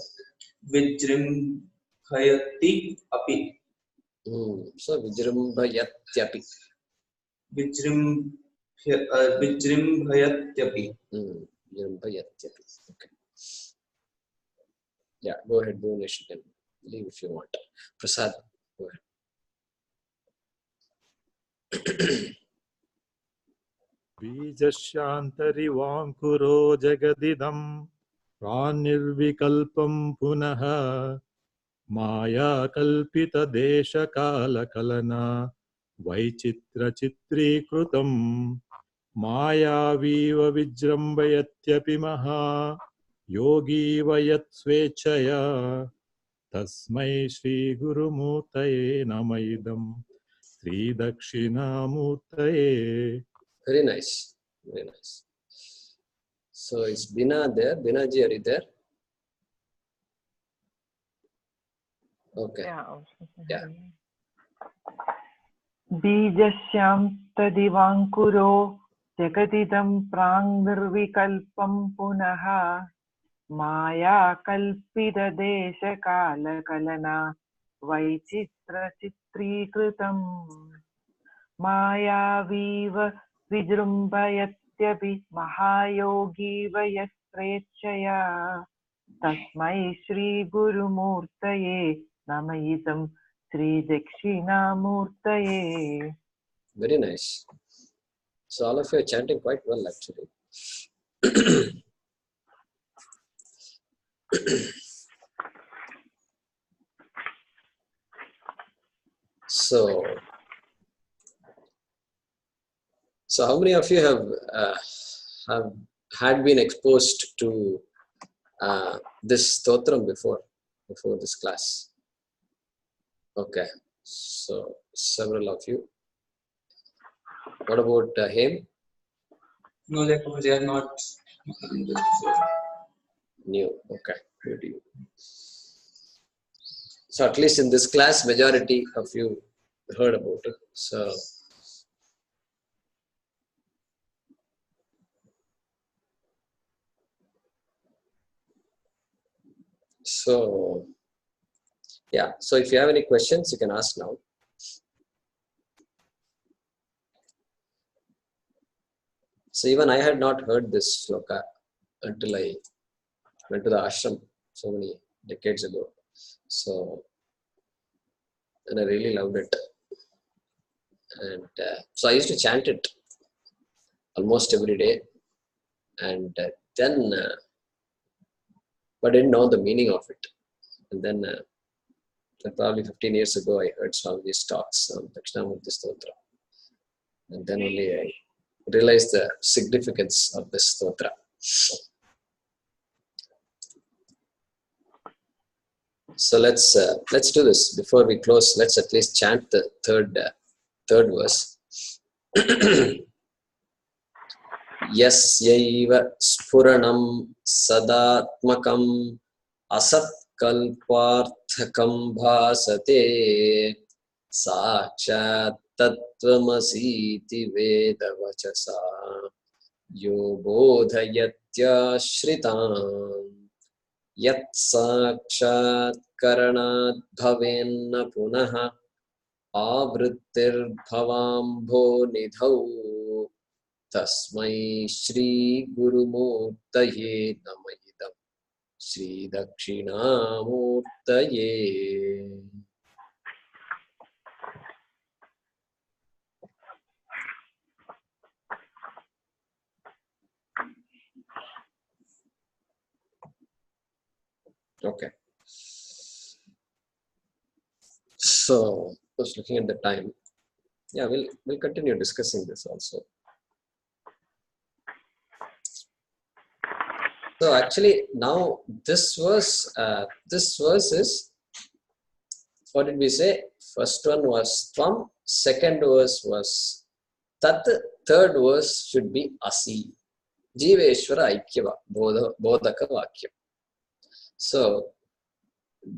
विजृम्भयति अपि. So vijrimbayatyapi. विजृम्भयत्यपि. Vijrimbayatyapi. Okay. Yeah, go ahead, Bhuvanesh. You can leave if you want. Prasad, go ahead. बीजस्यान्तरिवाङ्कुरो जगदिदं प्राणिर्विकल्पं पुनः मायाकल्पितदेशकालकलना वैचित्रचित्रीकृतं मायावीव विजृम्भयत्यपि महायोगीव यत् स्वेच्छया तस्मै श्रीगुरुमूर्तये नमः इदं श्रीदक्षिणामूर्तये. Very nice. Very nice. So is Bina there? Bina ji, are you there? Okay. Yeah. बीजस्यान्तदिवाङ्कुरो जगदिदं प्राङ्निर्विकल्पं पुनः मायाकल्पितदेशकालकलना वैचित्रचित्रीकृतं मायावीव विजृम्भयत्यपि महायोगीव यः स्वेच्छया तस्मै श्रीगुरुमूर्तये नमः इदं श्रीदक्षिणामूर्तये. Very nice. So all of you are chanting quite well actually. So how many of you have had been exposed to this Stotram before this class? Okay, so several of you. What about him? No, they are not New. Okay, good to you. So at least in this class, majority of you heard about it. So yeah, so if you have any questions, you can ask now. So even I had not heard this shloka until I went to the ashram so many decades ago. And I really loved it. And so I used to chant it almost every day. And then, but I didn't know the meaning of it. And then probably 15 years ago, I heard Swamiji's talks on Dakshinaamoorti Stotram. And then only I realized the significance of this stotra. So let's do this before we close. Let's at least chant the third verse. Yasyaiva spuranam sadatmakam asatkalparthakam bhasate sakshat tattvamasiti vedavachasa yo bodhayatyashritam yat sakshat karanat bhavenna punaha आवृत्तिर भवाम्भो निधौ तस्मै श्री गुरुमूर्तये नमः इदं श्री दक्षिणामूर्तये. Okay, so I was looking at the time. Yeah, we'll continue discussing this also. So actually now this verse is, what did we say? First one was tvam, second verse was tat, third verse should be asi. Jiveshwara aikyava bodhaka vakyam. So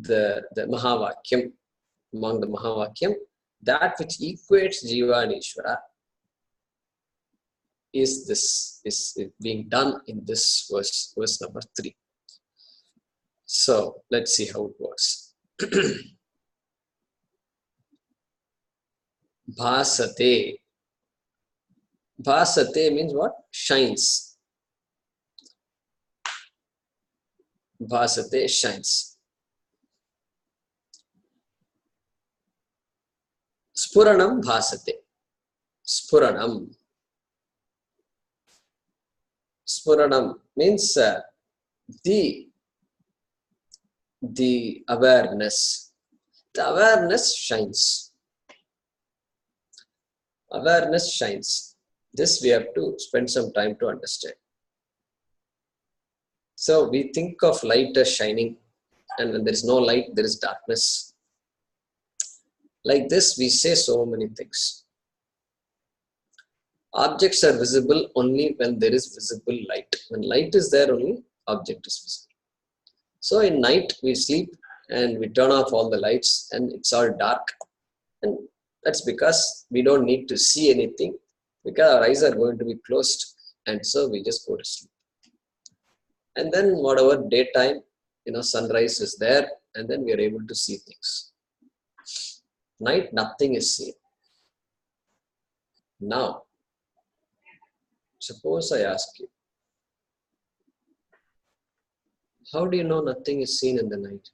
the mahavakyam, among the mahavakyam, that which equates Jiva and Ishvara is being done in this verse number 3. So let's see how it works. Bhasate. Bhasate means what? Shines. Bhasate shines. Spuranam bhasate. Spuranam. Spuranam means the awareness. The awareness shines. Awareness shines. This we have to spend some time to understand. So we think of light as shining, and when there is no light, there is darkness. Like this, we say so many things. Objects are visible only when there is visible light. When light is there, only object is visible. So in night, we sleep and we turn off all the lights and it's all dark. And that's because we don't need to see anything, because our eyes are going to be closed. And so we just go to sleep. And then whatever daytime, sunrise is there, and then we are able to see things. Night, nothing is seen. Now, suppose I ask you, how do you know nothing is seen in the night?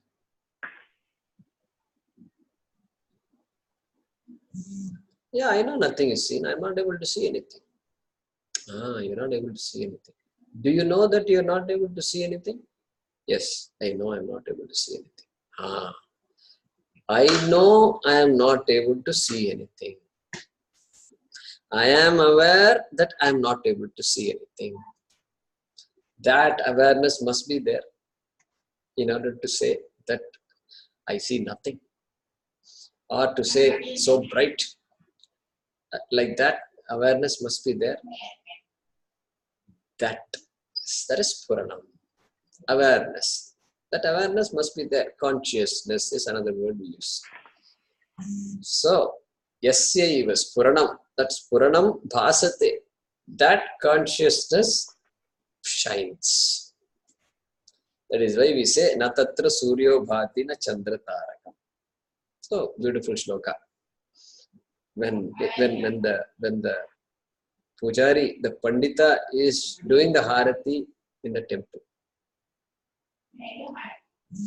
Yeah, I know nothing is seen. I'm not able to see anything. You're not able to see anything. Do you know that you're not able to see anything? Yes, I know I'm not able to see anything. I know I am not able to see anything. I am aware that I am not able to see anything. That awareness must be there in order to say that I see nothing. Or to say so bright. Like that, awareness must be there. That is Puranam. Awareness. That awareness must be there. Consciousness is another word we use. So, yasya eva Puranam. That's Puranam bhasate. That consciousness shines. That is why we say na tatra suryo bhati na chandra tarakam. So beautiful shloka. When the pujari, the pandita is doing the harati in the temple,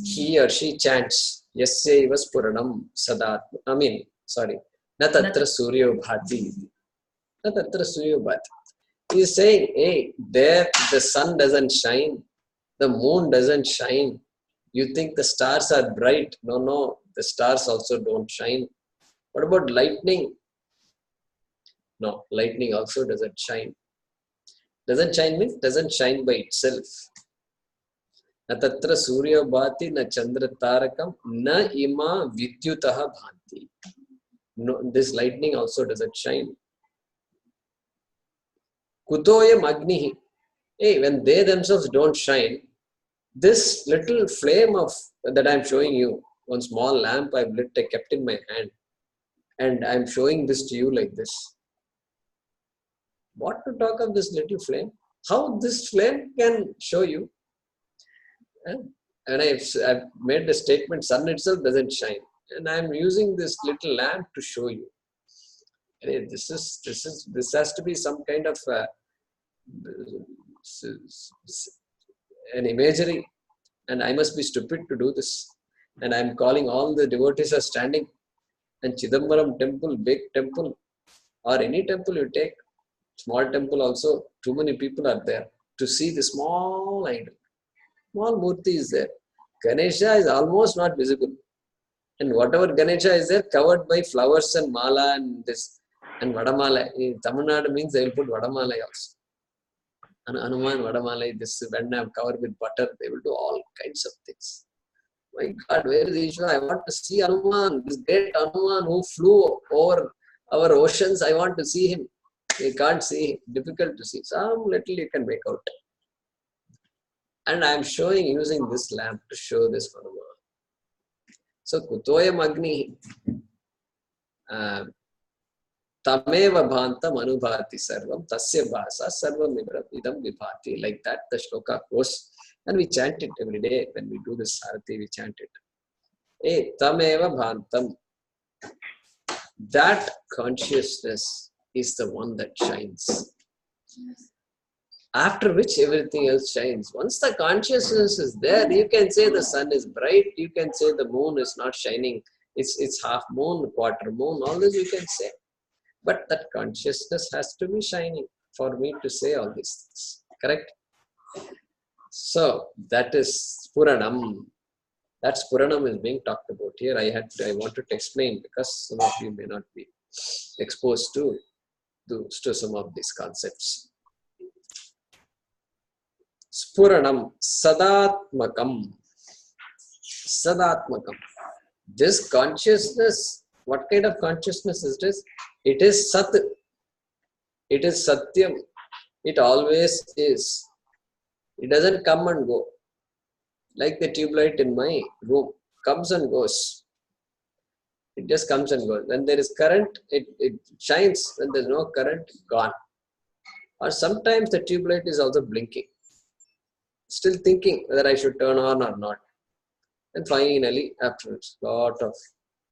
he or she chants yasya eva Puranam sadat. Na tatra suryo bhati. Na tatra suryo bhati. He is saying, hey, there the sun doesn't shine, the moon doesn't shine. You think the stars are bright? No, the stars also don't shine. What about lightning? No, lightning also doesn't shine. Doesn't shine means doesn't shine by itself. Na tatra surya bhati na chandra tarakam na ima vidyutaha bhanti. No, this lightning also doesn't shine. Kutoyam agnihi. Hey, when they themselves don't shine, this little flame of that I'm showing you, one small lamp I've lit, I kept in my hand, and I'm showing this to you like this. What to talk of this little flame? How this flame can show you? And I've made the statement, sun itself doesn't shine. And I'm using this little lamp to show you. Hey, this has to be some kind of an imagery, and I must be stupid to do this. And I'm calling all the devotees are standing, and Chidambaram temple, big temple, or any temple you take, small temple also, too many people are there to see the small idol. Small murti is there. Ganesha is almost not visible. And whatever Ganesha is there, covered by flowers and mala and this and vadamala. In Tamil Nadu means they will put vadamala also. And Hanuman vadamala, this when I'm covered with butter, they will do all kinds of things. My God, where is Ishvara? I want to see Hanuman, this great Hanuman who flew over our oceans. I want to see him. You can't see him. Difficult to see. Some little you can make out. And I am showing using this lamp to show this Hanuman. So Kutoyam Agni Tameva Bhantam Anubhati Sarvam Tasya Bhasa Sarvam Idam Vibhati. Like that the shloka goes. And we chant it every day. When we do this Sarati, we chant it. Hey, Tameva Bhantam. That consciousness is the one that shines. After which everything else shines. Once the consciousness is there, you can say the sun is bright, you can say the moon is not shining, it's half moon, quarter moon, all this you can say. But that consciousness has to be shining for me to say all these things. Correct? So that is Puranam. That's Puranam is being talked about here. I wanted to explain because some of you may not be exposed to some of these concepts. Spuranam, Sadatmakam. Sadatmakam. This consciousness, what kind of consciousness is this? It is Sat. It is Satyam. It always is. It doesn't come and go. Like the tube light in my room. Comes and goes. It just comes and goes. When there is current, it shines. When there is no current, gone. Or sometimes the tube light is also blinking. Still thinking whether I should turn on or not. And finally, after a lot of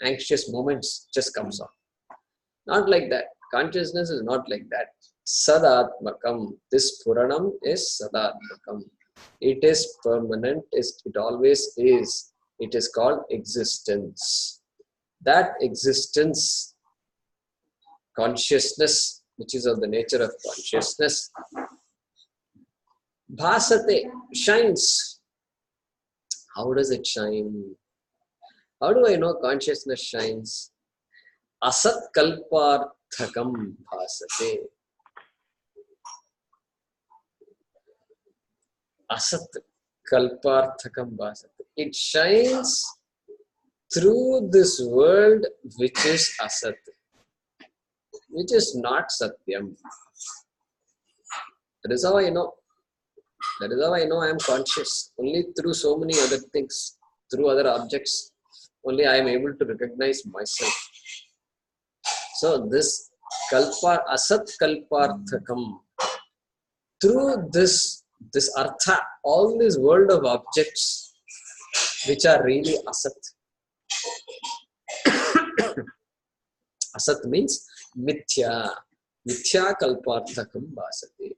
anxious moments, just comes on. Not like that. Consciousness is not like that. Sadatmakam. This Puranam is Sadatmakam. It is permanent. It always is. It is called existence. That existence, consciousness, which is of the nature of consciousness, Bhasate, shines. How does it shine? How do I know consciousness shines? Asat kalparthakam bhasate. Asat kalparthakam bhasate. It shines through this world which is asat, which is not satyam. That is how I know. That is how I know I am conscious. Only through so many other things, through other objects, only I am able to recognize myself. So this asat kalparthakam, through this artha, all this world of objects which are really asat. Asat means mithya. Mithya kalparthakam bhasate.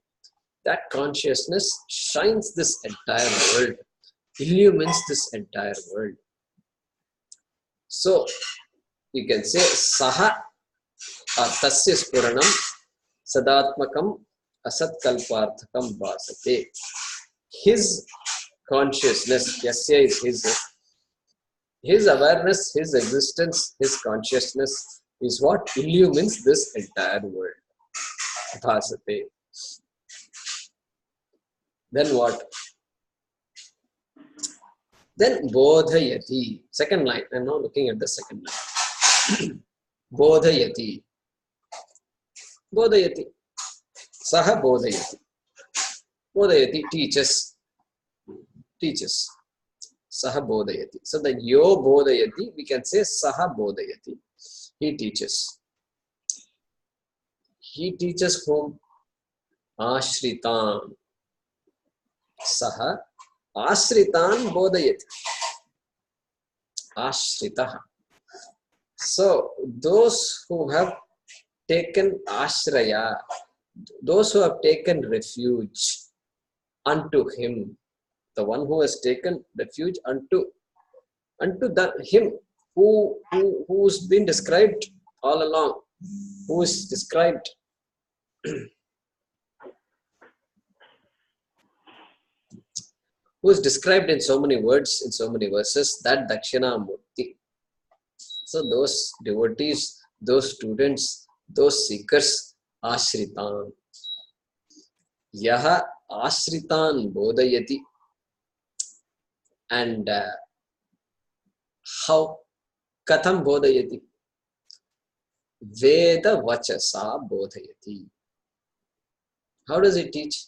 That consciousness shines this entire world, illumines this entire world. So, you can say Saha Tasya Spuranam Sadatmakam Asat Kalparthakam Bhasate. His consciousness, Yasya is his awareness, his existence, his consciousness is what illumines this entire world. Bhasate. Then what? Then bodhayati. Second line. I'm now looking at the second line. bodhayati. Bodhayati. Saha bodhayati. Bodhayati teaches. Teaches. Saha bodhayati. So the yo bodhayati, we can say saha bodhayati. He teaches. He teaches whom? Ashritan. Saha ashritan bodhayati. Ashritaha. So those who have taken ashraya, those who have taken refuge unto him, the one who has taken refuge unto him who's been described all along, who is described who is described in so many words, in so many verses, that Dakshinaamoorti. So those devotees, those students, those seekers, ashritan. Yaha ashritan bodhayati. And how? Katham bodhayati. Veda vachasa bodhayati. How does it teach?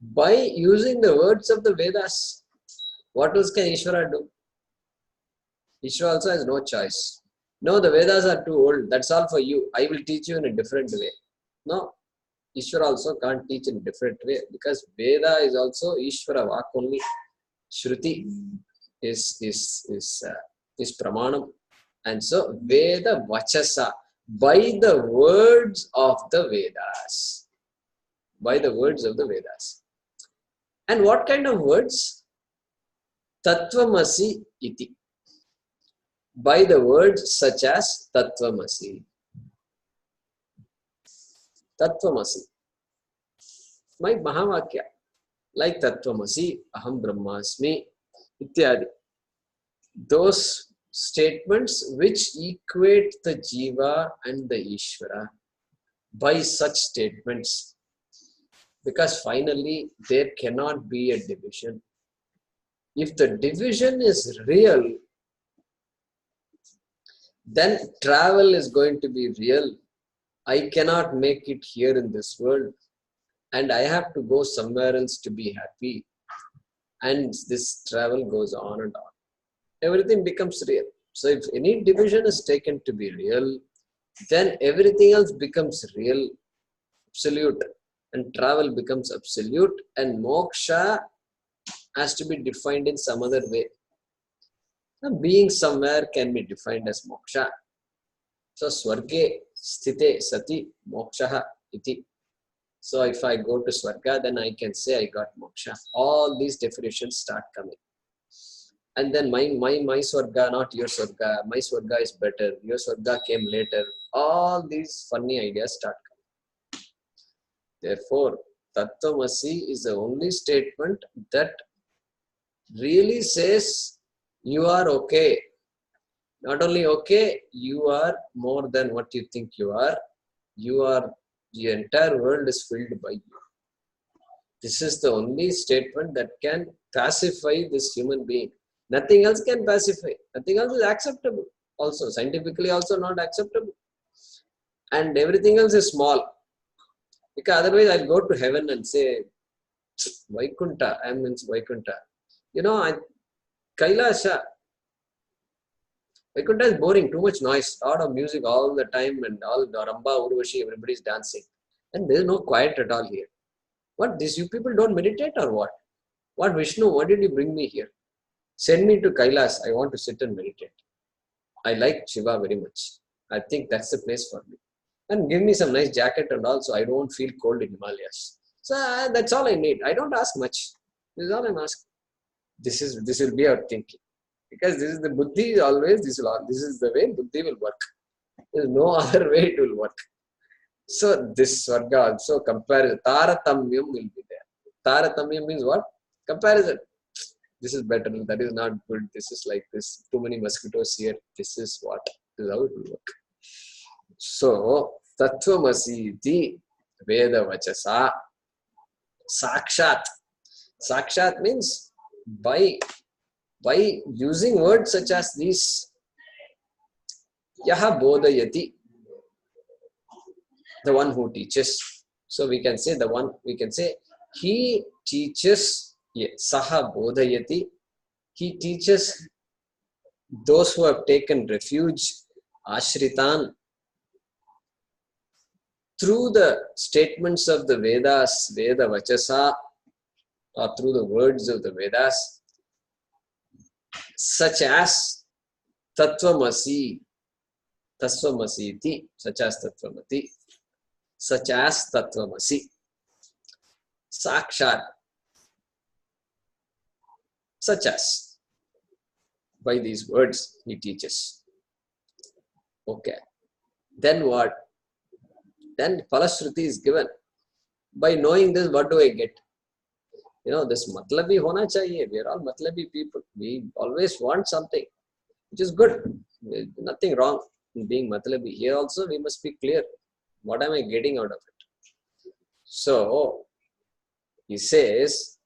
By using the words of the Vedas. What else can Ishvara do? Ishvara also has no choice. No, the Vedas are too old. That's all for you. I will teach you in a different way. No, Ishvara also can't teach in a different way, because Veda is also Ishvara Vak only. Shruti is Pramanam. And so Veda Vachasa, by the words of the Vedas. By the words of the Vedas. And what kind of words? Tattvamasi iti. By the words such as Tattvamasi. Tattvamasi. My Mahavakya. Like Tattvamasi, Aham Brahmasmi, ityadi. Those statements which equate the Jiva and the Ishvara. By such statements. Because finally, there cannot be a division. If the division is real, then travel is going to be real. I cannot make it here in this world, and I have to go somewhere else to be happy. And this travel goes on and on. Everything becomes real. So if any division is taken to be real, then everything else becomes real, absolute. And travel becomes absolute, and moksha has to be defined in some other way. Now, being somewhere can be defined as moksha. So, swarge sthite sati moksha iti. So, if I go to swarga, then I can say I got moksha. All these definitions start coming. And then my swarga, not your swarga. My swarga is better. Your swarga came later. All these funny ideas start coming. Therefore, Tattvamasi is the only statement that really says you are okay. Not only okay, you are more than what you think you are. The entire world is filled by you. This is the only statement that can pacify this human being. Nothing else can pacify. Nothing else is acceptable. Also, scientifically also not acceptable. And everything else is small. Because otherwise I'll go to heaven and say, Vaikunta, I mean Vaikunta. You know, Kailasha. Vaikunta is boring, too much noise, lot of music all the time, and all the Ramba, Urvashi, everybody's dancing. And there's no quiet at all here. What, these you people don't meditate or what? What, Vishnu, why did you bring me here? Send me to Kailas, I want to sit and meditate. I like Shiva very much. I think that's the place for me. And give me some nice jacket and all, so I don't feel cold in Himalayas. So that's all I need. I don't ask much. This is all I'm asking. This will be our thinking. Because this is the buddhi always, this is the way buddhi will work. There is no other way it will work. So this Swarga also comparison, Taratamyam will be there. Taratamyam means what? Comparison. This is better, that is not good, this is like this, too many mosquitoes here, this is what? This is how it will work. So, Tattvamasi iti Veda Vachasa Sakshat. Sakshat means by using words such as these, Yaha bodhayati, the one who teaches. So we can say he teaches, saha bodhayati, he teaches those who have taken refuge, ashritan, through the statements of the Vedas, Veda Vachasa, or through the words of the Vedas, such as Tattvamasi, Tasvamasiti, such as Tattvamati, such as Tattvamasi, Sakshat, such as. By these words, he teaches. Okay. Then what? Then Palashruti is given. By knowing this, what do I get? This matlabi hona chahiye. We are all matlabi people. We always want something, which is good. Nothing wrong in being matlabi. Here also, we must be clear. What am I getting out of it? So, he says,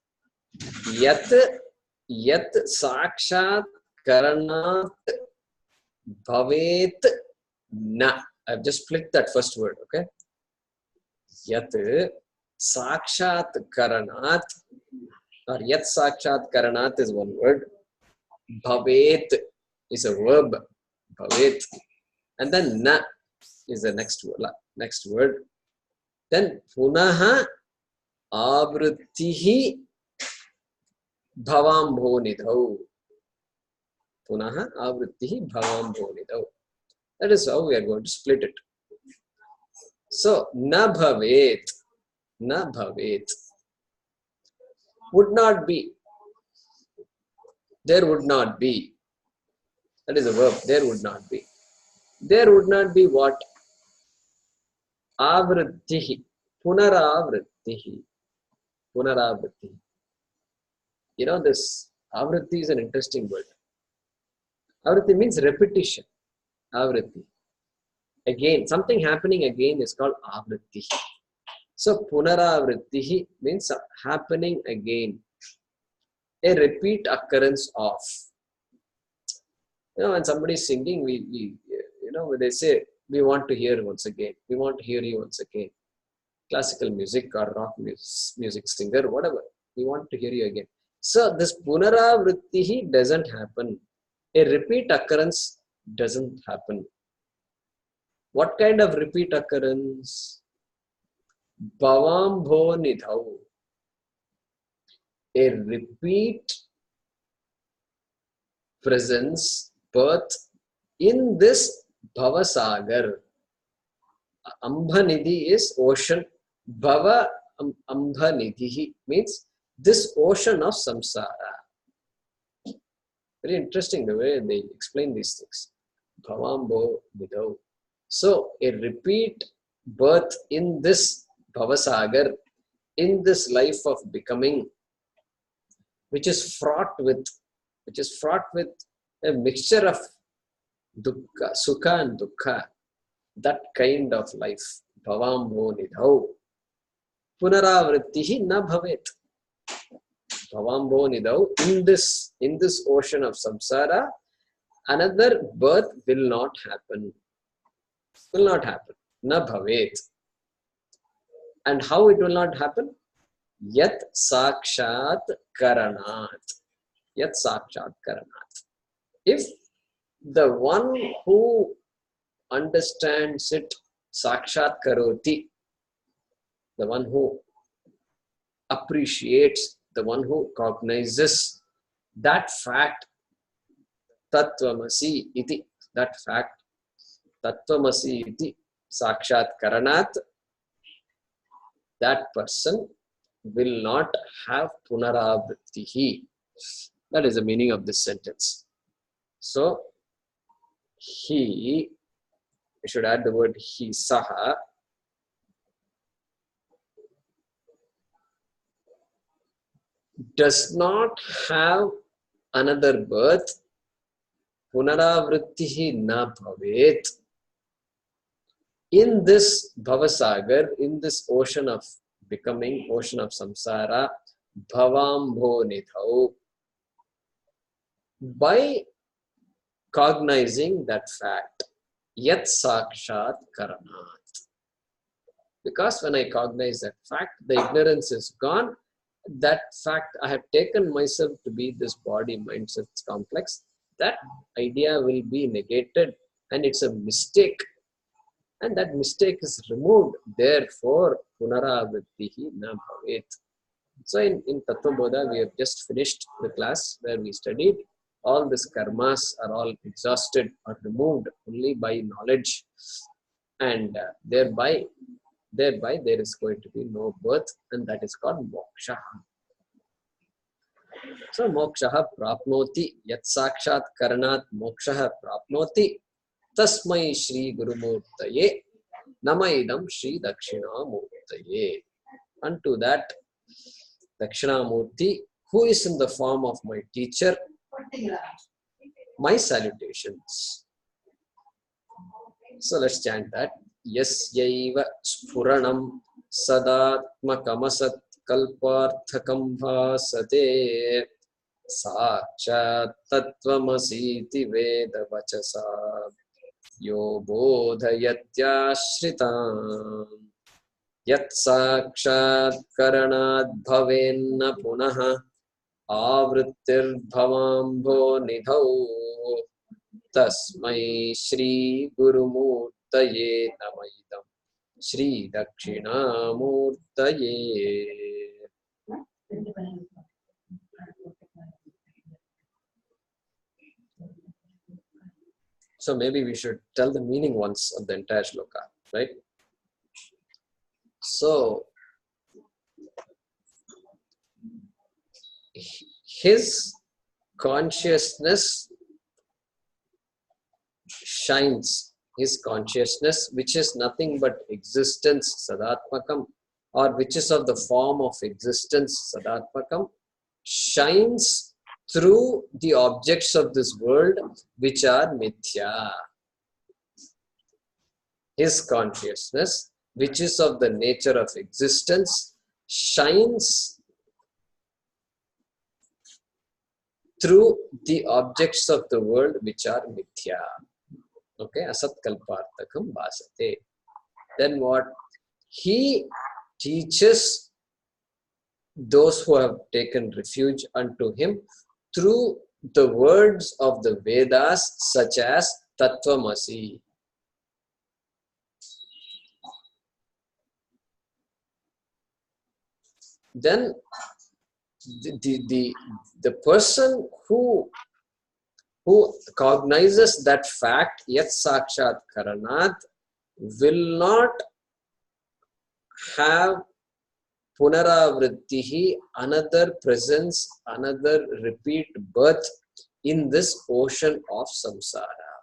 Yat sakshat karanat bhavet na. I've just flicked that first word, okay? Yat sakshat karanat, or yat sakshat karanat is one word. Bhavet is a verb. Bhavet. And then na is the next word. Then punaha avrittihi bhavambhonidhau. Punaha avrittihi bhavambhonidhau. That is how we are going to split it. So, na bhavet. Na bhavet. Would not be. There would not be. That is a verb. There would not be. There would not be what? Avrittihi. Punaravrittihi. Punaravrittihi. This avritti is an interesting word. Avritti means repetition. Avritti. Again, something happening again is called avritti. So, punaravrittihi means happening again. A repeat occurrence of. When somebody is singing, when they say, we want to hear once again. We want to hear you once again. Classical music or rock music singer, whatever. We want to hear you again. So, this punaravrittihi doesn't happen. A repeat occurrence doesn't happen. What kind of repeat occurrence? Bhavambhonidhau. A repeat presence, birth in this Bhavasagar. Ambhanidhi is ocean. Bhava Ambhanidhi means this ocean of samsara. Very interesting the way they explain these things. Bhavambo Nidhau. So, a repeat birth in this Bhavasagar, in this life of becoming, which is fraught with a mixture of dukkha, sukha and dukkha, that kind of life. Bhavambo Nidhau. Punaravrittihi na bhavet. Bhavambo Nidhau. In this ocean of samsara, another birth will not happen. Will not happen. Na bhavet. And how it will not happen? Yat sakshat karanat. Yat sakshat karanat. If the one who understands it, sakshat karoti, the one who appreciates, the one who cognizes that fact, tattvamasi iti, that fact, tattvamasi iti, sakshat karanat, that person will not have punaravrittihi. That is the meaning of this sentence. So, he, I should add the word he, saha, does not have another birth. Punaravrittihi na bhavet. In this Bhavasagar, in this ocean of becoming, ocean of samsara, bhavambho nidhau, by cognizing that fact, Yat Sakshat Karanat. Because when I cognize that fact, the ignorance is gone. That fact, I have taken myself to be this body, mind, sense complex. That idea will be negated, and it's a mistake. And that mistake is removed. Therefore, Punaravrittihi na bhavet. So in Tattva Bodha, we have just finished the class where we studied all these karmas are all exhausted or removed only by knowledge, and thereby there is going to be no birth, and that is called moksha. So moksha prapnoti, yat sakshat karanat moksha prapnoti, tasmai Shri Gurumurtaye namaidam Shri Dakshinaamoortaye. Unto that Dakshinaamoorti, who is in the form of my teacher, my salutations. So let's chant that. Yasyaiva spuranam sadatmakamasat kalparthakam bhasate sakshat tattvamasiti veda vachasa yo bodhayatyashritam yat sakshat karanad bhavenna punaha avrittir bhavambo nidhau tasmai Shri Gurumurtaye namaidam Shri Dakshinaamoortaye. So maybe we should tell the meaning once of the entire shloka, right? So his consciousness shines, his consciousness, which is nothing but existence, sadatmakam, or which is of the form of existence, sadatmakam, shines through the objects of this world, which are mithya. His consciousness, which is of the nature of existence, shines through the objects of the world, which are mithya. Okay, asat kalparthakam basate. Then what? He teaches those who have taken refuge unto him through the words of the Vedas, such as Tattvamasi. Then the person who cognizes that fact, yat sakshat karanat, will not have punaravrittihi, another presence, another repeat birth in this ocean of samsara.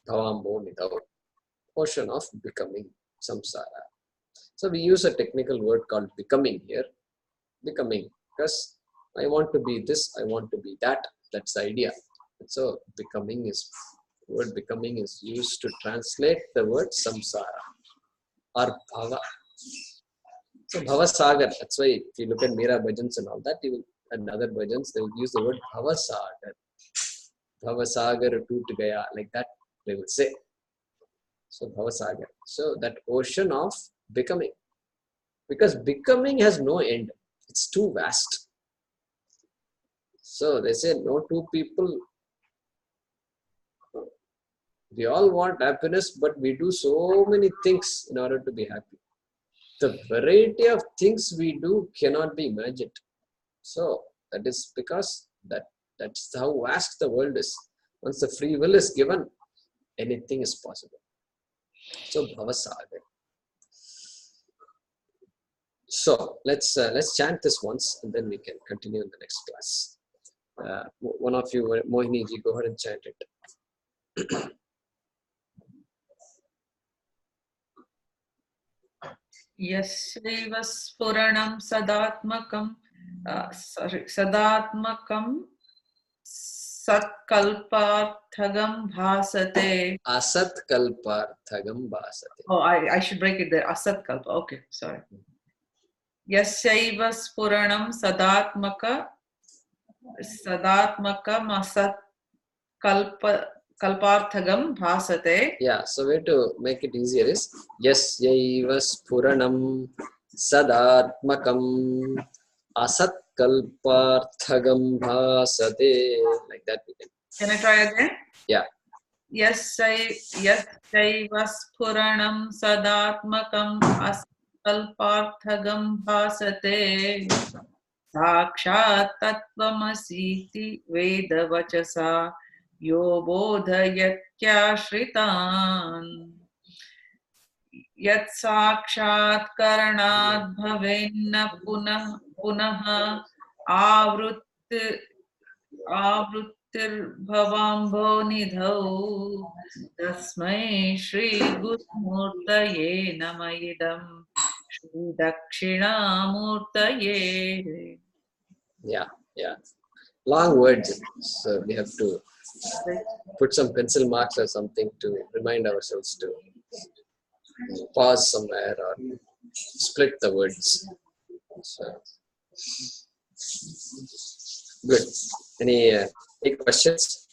Bhavambo nidau, ocean of becoming, samsara. So we use a technical word called becoming here. Becoming, because I want to be this, I want to be that. That's the idea. So becoming is, word becoming is used to translate the word samsara or bhava. So bhava sagar. That's why if you look at Meera bhajans and all that, you will, and other bhajans, they will use the word bhava sagar. Bhava sagar toot gaya, like that they will say. So bhava sagar. So that ocean of becoming, because becoming has no end. It's too vast. So they say no two people, we all want happiness, but we do so many things in order to be happy. The variety of things we do cannot be imagined. So that is because that's how vast the world is. Once the free will is given, anything is possible. So Bhavasagar. So let's chant this once, and then we can continue in the next class. One of you, Mohini ji, go ahead and chant it. Yasyaiva spuranam sadatmakam sadatmakam satkalparthagam bhasate. Asat kalparthagam bhasate. Oh, I should break it there. Asat kalpa. Okay, sorry. Yasyaiva spuranam sadatmakam asat kalparthagam bhasate. Yeah, so way to make it easier is yasyaiva spuranam sadatmakam asat kalparthagam bhasate. Like that we can. Can I try again? Yeah. Yasyaiva spuranam sadatmakam askalparthagam bhasate. Sakshat tattvamasiti vedavachasa yo bodhayatyashritan. Yat sakshat karanad bhavenna punah punah आवृत्तिर भवाम्भो निधौ तस्मै श्री गुरुमूर्तये नमः इदं श्री दक्षिणामूर्तये. Yeah, yeah. Long words. So we have to put some pencil marks or something to remind ourselves to pause somewhere or split the words. So, good. Any questions?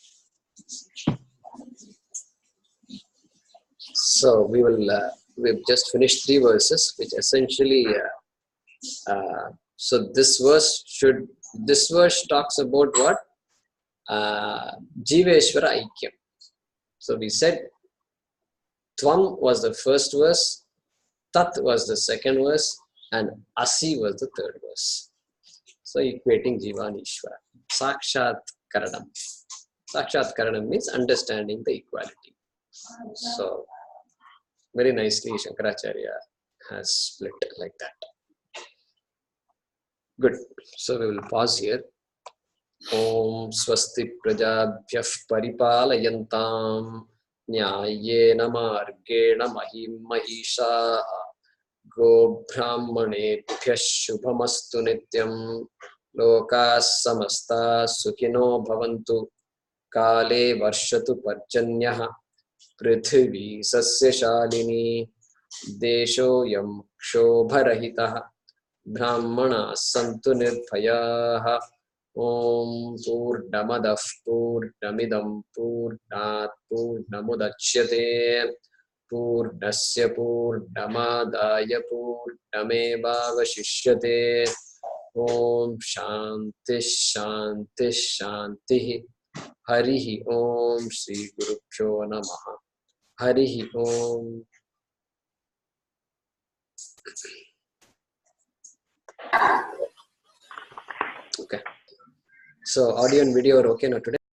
So we've just finished 3 verses, which essentially so this verse talks about what? Jiveshwara Aikyam. So we said Tvam was the first verse, Tat was the second verse, and Asi was the third verse. So equating Jiva and Ishvara. Sakshat Karanam. Sakshat Karanam means understanding the equality. So very nicely Shankaracharya has split like that. Good. So we will pause here. Om Swasti Prajabhyah Paripalayantam Nyayena Margena Mahim Mahisha Go Brahmanebhyah Shubhamastu Nityam Lokas Samasta Sukhino Bhavantu Kale Varshatu Parjanyah Prithvi Sasya Shalini Desho Yam Kshobarahitah Brahmana Santu Nirbhayaha Om Purnamadah Purnamidam Purnat Purnamudachyate Purnasya Purnamadaya Purnamevavashishyate Om Shanti Shanti Shanti Harihi Om Shri Gurubhyo Namaha Harihi Om. Okay. So audio and video are okay now today?